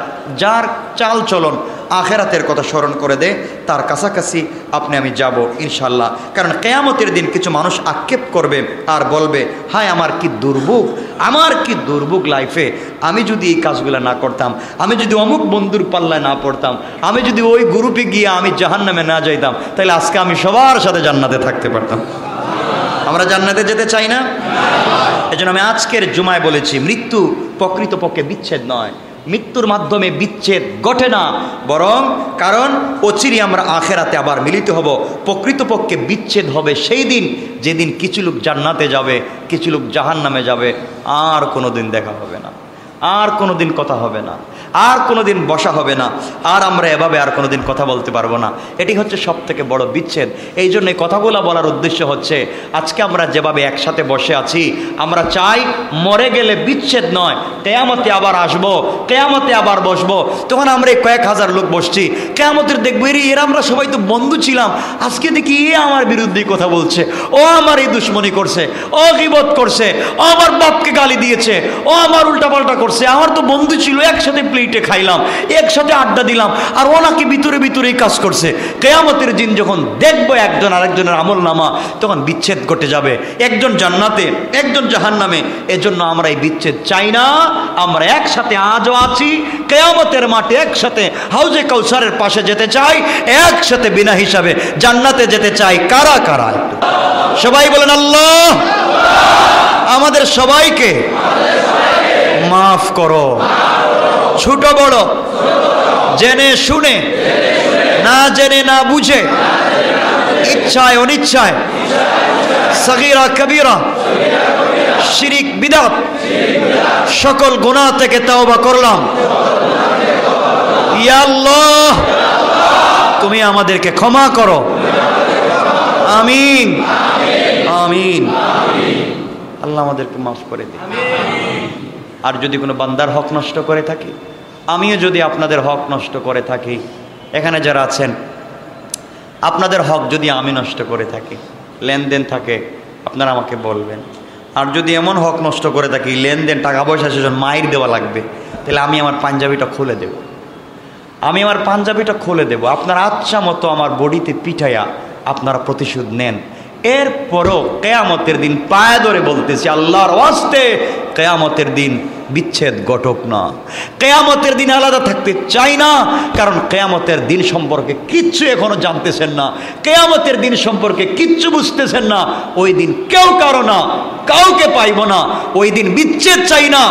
যার চাল চলন আখেরাতের কথা স্মরণ করে দেয়, তার কাছাকাছি আপনি আমি যাব ইনশাল্লাহ। কারণ কিয়ামতের দিন কিছু মানুষ আক্ষেপ করবে আর বলবে, হায় আমার কি দুর্ভোগ, আমার কি দুর্ভোগ লাইফে, আমি যদি এই কাজগুলো না করতাম, আমি যদি অমুক বন্ধুর পাল্লায় না পড়তাম, আমি যদি ওই গ্রুপে গিয়ে আমি জাহান্নামে না যাইতাম, তাহলে আজকে আমি সবার সাথে জান্নাতে থাকতে পারতাম। আমরা জান্নাতে যেতে চাই না? এজন্য আমি আজকের জুমায় বলেছি, মৃত্যু প্রকৃতপক্ষে বিচ্ছেদ নয়, মৃত্যুর মাধ্যমে বিচ্ছেদ ঘটে না, বরং কারণ অচিরে আমরা আখেরাতে আবার মিলিত হব। প্রকৃতপক্ষে বিচ্ছেদ হবে সেই দিন যেদিন কিছু লোক জান্নাতে যাবে, কিছু লোক জাহান্নামে যাবে, আর কোনো দিন দেখা হবে না, আর কোনো দিন কথা হবে না, আর কোনো দিন বসা হবে না, আর আমরা এভাবে আর কোনো দিন কথা বলতে পারবো না। এটি হচ্ছে সব থেকে বড় বিচ্ছেদ। এই জন্য এই কথাগুলো বলার উদ্দেশ্য হচ্ছে, আজকে আমরা যেভাবে একসাথে বসে আছি, আমরা চাই মরে গেলে বিচ্ছেদ নয়, কিয়ামতে আবার আসবো, কিয়ামতে আবার বসবো, তখন আমরা এই কয়েক হাজার লোক বসছি, কিয়ামতের দেখবো এরা আমরা সবাই তো বন্ধু ছিলাম, আজকে দেখি এ আমার বিরুদ্ধে কথা বলছে, ও আমার এই দুশ্মনী করছে, ও গীবত করছে, ও আমার বাপকে গালি দিয়েছে, ও আমার উল্টাপাল্টা করছে, আমার তো বন্ধু ছিল, একসাথে প্লেটে খাইলাম, একসাথে আড্ডা দিলাম, আর ও নাকি ভিতরে ভিতরেই কাজ করছে। কিয়ামতের দিন যখন দেখবো একজন আরেকজনের আমল নামা, তখন বিচ্ছেদ ঘটে যাবে, একজন জান্নাতে, একজন জাহান্নামে। এজন্য আমরা এই বিচ্ছেদ চাই না, আমরা একসাথে আজও আছি, কিয়ামতের মাঠে একসাথে হাউজে কাউসারের পাশে যেতে চাই, একসাথে বিনা হিসাবে জান্নাতে যেতে চাই। কারা কারা? সবাই বলেন আল্লাহ আমাদের সবাইকে মাফ করো, ছোট বড়, জেনে শুনে, না জেনে না বুঝে, ইচ্ছায় অনিচ্ছায়, সগীরা কবিরা, শিরিক বিদআত, সকল গুনাহ থেকে তওবা করলাম। ইয়া আল্লাহ তুমি আমাদেরকে ক্ষমা করো, আমিন আমিন। আল্লাহ আমাদেরকে মাফ করে দিন। আর যদি কোনো বান্দার হক নষ্ট করে থাকি, আমিও যদি আপনাদের হক নষ্ট করে থাকি, এখানে যারা আছেন আপনাদের হক যদি আমি নষ্ট করে থাকি, লেনদেন থাকে আপনারা আমাকে বলবেন। আর যদি এমন হক নষ্ট করে থাকি, লেনদেন টাকা পয়সা সেজন মাইর দেওয়া লাগবে, তাহলে আমি আমার পাঞ্জাবিটা খুলে দেব, আমি আমার পাঞ্জাবিটা খুলে দেব, আপনার আচ্ছা মতো আমার বডিতে পিঠাইয়া আপনারা প্রতিশোধ নেন। এরপরও কিয়ামতের দিন পায়ে ধরে বলতেছি, আল্লাহর ওয়াস্তে কিয়ামতের দিন বিচ্ছেদ ঘটক না, কিয়ামতের দিন আলাদা থাকতে চাই না। কারণ কিয়ামতের দিন সম্পর্কে কিচ্ছু এখনো জানতেছেন না, কিয়ামতের দিন সম্পর্কে কিচ্ছু বুঝতেছেন না। ওই দিন কেউ কারো না, কাউকে পাইব না, ওই দিন বিচ্ছেদ চাই না,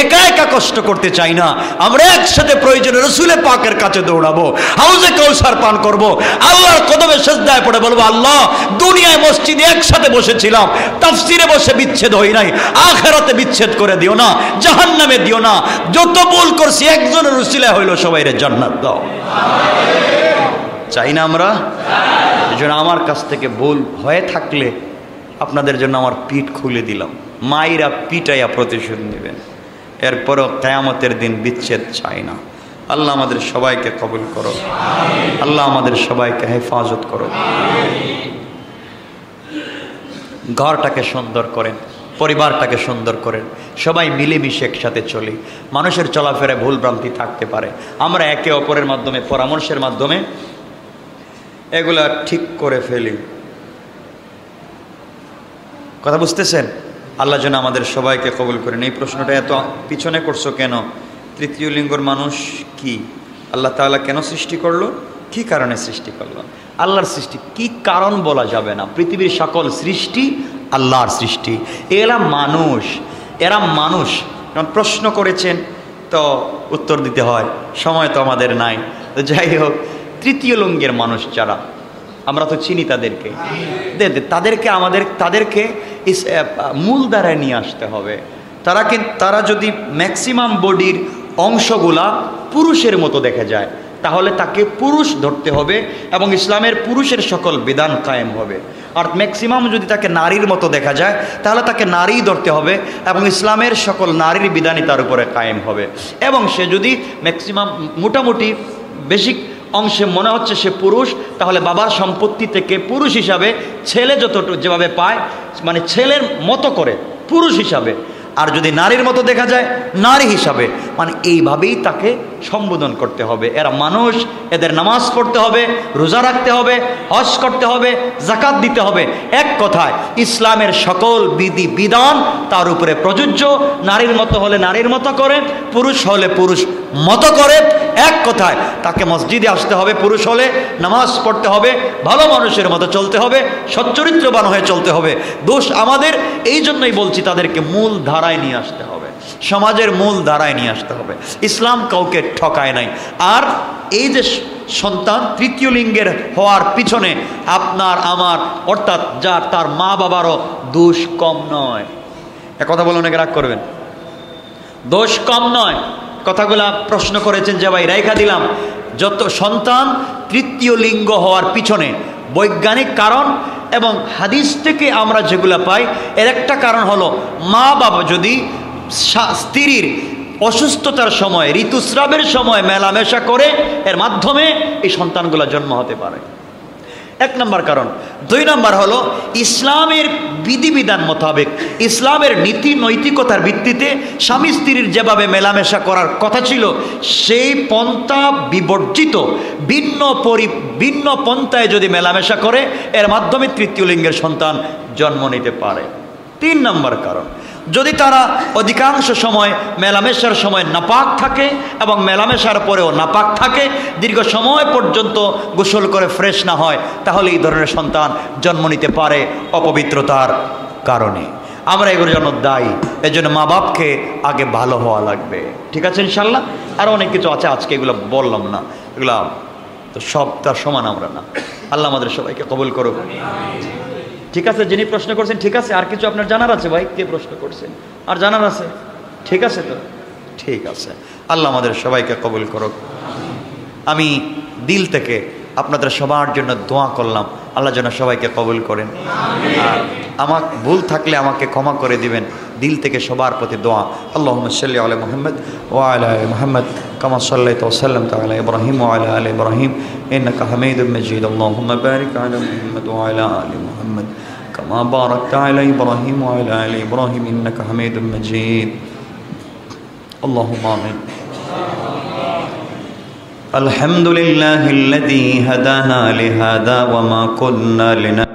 একা একা কষ্ট করতে চাই না। আমরা একসাথে প্রয়োজনে রসুলের পাকের কাছে দৌড়াবো, হাউজে কাউসার পান করব, আল্লাহর কদমে সিজদায় পড়ে বলবো, আল্লাহ দুনিয়ায় মসজিদে একসাথে বসেছিলাম, তাফসিরে বসে বিচ্ছেদ হই নাই, আখিরাতে বিচ্ছেদ করে দিও না, জাহান্নামে দিও না, যত ভুল করছি একজনের উসিলায় হইল সবাইরে জান্নাত দাও। চাই না আমরা? এজন্য আমার কাছ থেকে ভুল হয়ে থাকলে আপনাদের জন্য আমার পিঠ খুলে দিলাম, মাইরা পিটাইয়া প্রতিশোধ নেবেন। এরপরও কিয়ামতের দিন বিচ্ছেদ চাই না। আল্লাহ আমাদের সবাইকে কবুল করো, আল্লাহ আমাদের সবাইকে হেফাজত করো, ঘরটাকে সুন্দর করেন। পরিবারটাকে সুন্দর করেন, সবাই মিলেমিশে একসাথে চলি, মানুষের চলাফেরায় ভুল ভ্রান্তি থাকতে পারে, আমরা একে অপরের মাধ্যমে পরামর্শের মাধ্যমে এগুলা ঠিক করে ফেলি। কথা বুঝতেছেন? আল্লাহ যেন আমাদের সবাইকে কবুল করেন। এই প্রশ্নটা এত পিছনে করছো কেন? তৃতীয় লিঙ্গর মানুষ কি আল্লাহ তাআলা কেন সৃষ্টি করলো, কি কারণে সৃষ্টি করলো? আল্লাহর সৃষ্টি, কি কারণ বলা যাবে না। পৃথিবীর সকল সৃষ্টি আল্লাহর সৃষ্টি। এরা মানুষ প্রশ্ন করেছেন তো উত্তর দিতে হয়, সময় তো আমাদের নাই। তো যাই হোক, তৃতীয় লিঙ্গের মানুষ যারা, আমরা তো চিনি তাদেরকে মূল ধারায় নিয়ে আসতে হবে। তারা যদি ম্যাক্সিমাম বডির অংশগুলা পুরুষের মতো দেখা যায়, তাহলে তাকে পুরুষ ধরতে হবে এবং ইসলামের পুরুষের সকল বিধান কায়েম হবে। আর ম্যাক্সিমাম যদি তাকে নারীর মতো দেখা যায়, তাহলে তাকে নারী ধরতে হবে এবং ইসলামের সকল নারীর বিধানই তার উপরে কায়েম হবে। এবং সে যদি ম্যাক্সিমাম মোটামুটি বেসিক অংশে মনে হচ্ছে সে পুরুষ, তাহলে বাবার সম্পত্তি থেকে পুরুষ হিসাবে ছেলে যেভাবে পায়, মানে ছেলের মতো করে পুরুষ হিসাবে, আর যদি নারীর মতো দেখা যায় নারী হিসাবে, মানে এইভাবেই তাকে সম্বোধন করতে হবে। এরা মানুষ, এদের নামাজ পড়তে হবে, রোজা রাখতে হবে, হজ করতে হবে, যাকাত দিতে হবে। এক কথায় ইসলামের সকল বিধি বিধান তার উপরে প্রযোজ্য। নারীর মতো হলে নারীর মতো করে, পুরুষ হলে পুরুষ মতো করে। এক কথায় তাকে মসজিদে আসতে হবে, পুরুষ হলে নামাজ পড়তে হবে, ভালো মানুষের মতো চলতে হবে, সচ্চরিত্রবান হয়ে চলতে হবে। দোষ আমাদের, এই জন্যই বলছি তাদেরকে মূল ধারায় নিয়ে আসতে হবে, সমাজের মূল ধারায় নিয়ে আসতে হবে। ইসলাম কাউকে ঠকায় নাই। আর এই যে সন্তান তৃতীয় লিঙ্গের হওয়ার পিছনে আপনার আমার অর্থাৎ যার, তার মা বাবারও দোষ কম নয়। কথা বলে অনেকে রাগ করবেন, দোষ কম নয়। কথাগুলা প্রশ্ন করেছেন যে ভাই রেখা দিলাম। যত সন্তান তৃতীয় লিঙ্গ হওয়ার পিছনে বৈজ্ঞানিক কারণ এবং হাদিস থেকে আমরা যেগুলো পাই, এর একটা কারণ হলো মা বাবা যদি স্ত্রীর অসুস্থতার সময়, ঋতুস্রাবের সময় মেলামেশা করে, এর মাধ্যমে এই সন্তানগুলো জন্ম হতে পারে। এক নম্বর কারণ। দুই নম্বর হলো ইসলামের বিধিবিধান মোতাবেক, ইসলামের নীতি নৈতিকতার ভিত্তিতে স্বামী স্ত্রীর যেভাবে মেলামেশা করার কথা ছিল, সেই পন্থা বিবর্জিত ভিন্ন পন্থায় যদি মেলামেশা করে, এর মাধ্যমে তৃতীয় লিঙ্গের সন্তান জন্ম নিতে পারে। তিন নম্বর কারণ, যদি তারা অধিকাংশ সময় মেলামেশার সময় নাপাক থাকে এবং মেলামেশার পরেও নাপাক থাকে, দীর্ঘ সময় পর্যন্ত গোসল করে ফ্রেশ না হয়, তাহলে এই ধরনের সন্তান জন্ম নিতে পারে অপবিত্রতার কারণে। আমরা এগুলোর জন্য দায়ী। এই জন্য মা বাপকে আগে ভালো হওয়া লাগবে। ঠিক আছে ইনশাল্লাহ। আরও অনেক কিছু আছে, আজকে এগুলো বললাম না, এগুলা তো সব তার সমান আমরা না। আল্লাহ আমাদের সবাইকে কবুল করুক। ঠিক আছে, যিনি প্রশ্ন করছেন ঠিক আছে। আর কিছু আপনার জানার আছে ভাই? কে প্রশ্ন করছেন? আর জানার আছে? ঠিক আছে তো, ঠিক আছে। আল্লাহ আমাদের সবাইকে কবুল করুক। আমি দিল থেকে আপনাদের সবার জন্য দোয়া করলাম, আল্লাহ যেন সবাইকে কবুল করেন। আর আমার ভুল থাকলে আমাকে ক্ষমা করে দিবেন। দিল থেকে সবার প্রতি দোয়া। আল্লাহুম্মা সাল্লি আলা মুহাম্মদ ওয়া আলা আলি মুহাম্মদ কামা সাল্লাইতা ওয়া সাল্লামতা আলা ইব্রাহিম ওয়া আলা আলি ইব্রাহিম ইন্নাকা হামিদুম মাজিদ। আল্লাহুম্মা বারিক আলা মুহাম্মদ ওয়া আলা আলি মুহাম্মদ কামা বারাকতা আলা ইব্রাহিম ওয়া আলা আলি ইব্রাহিম ইন্নাকা হামিদুম মাজিদ। আল্লাহুম্মা আমিন। الحمد لله الذي هدانا لهذا وما كنا لنهتدي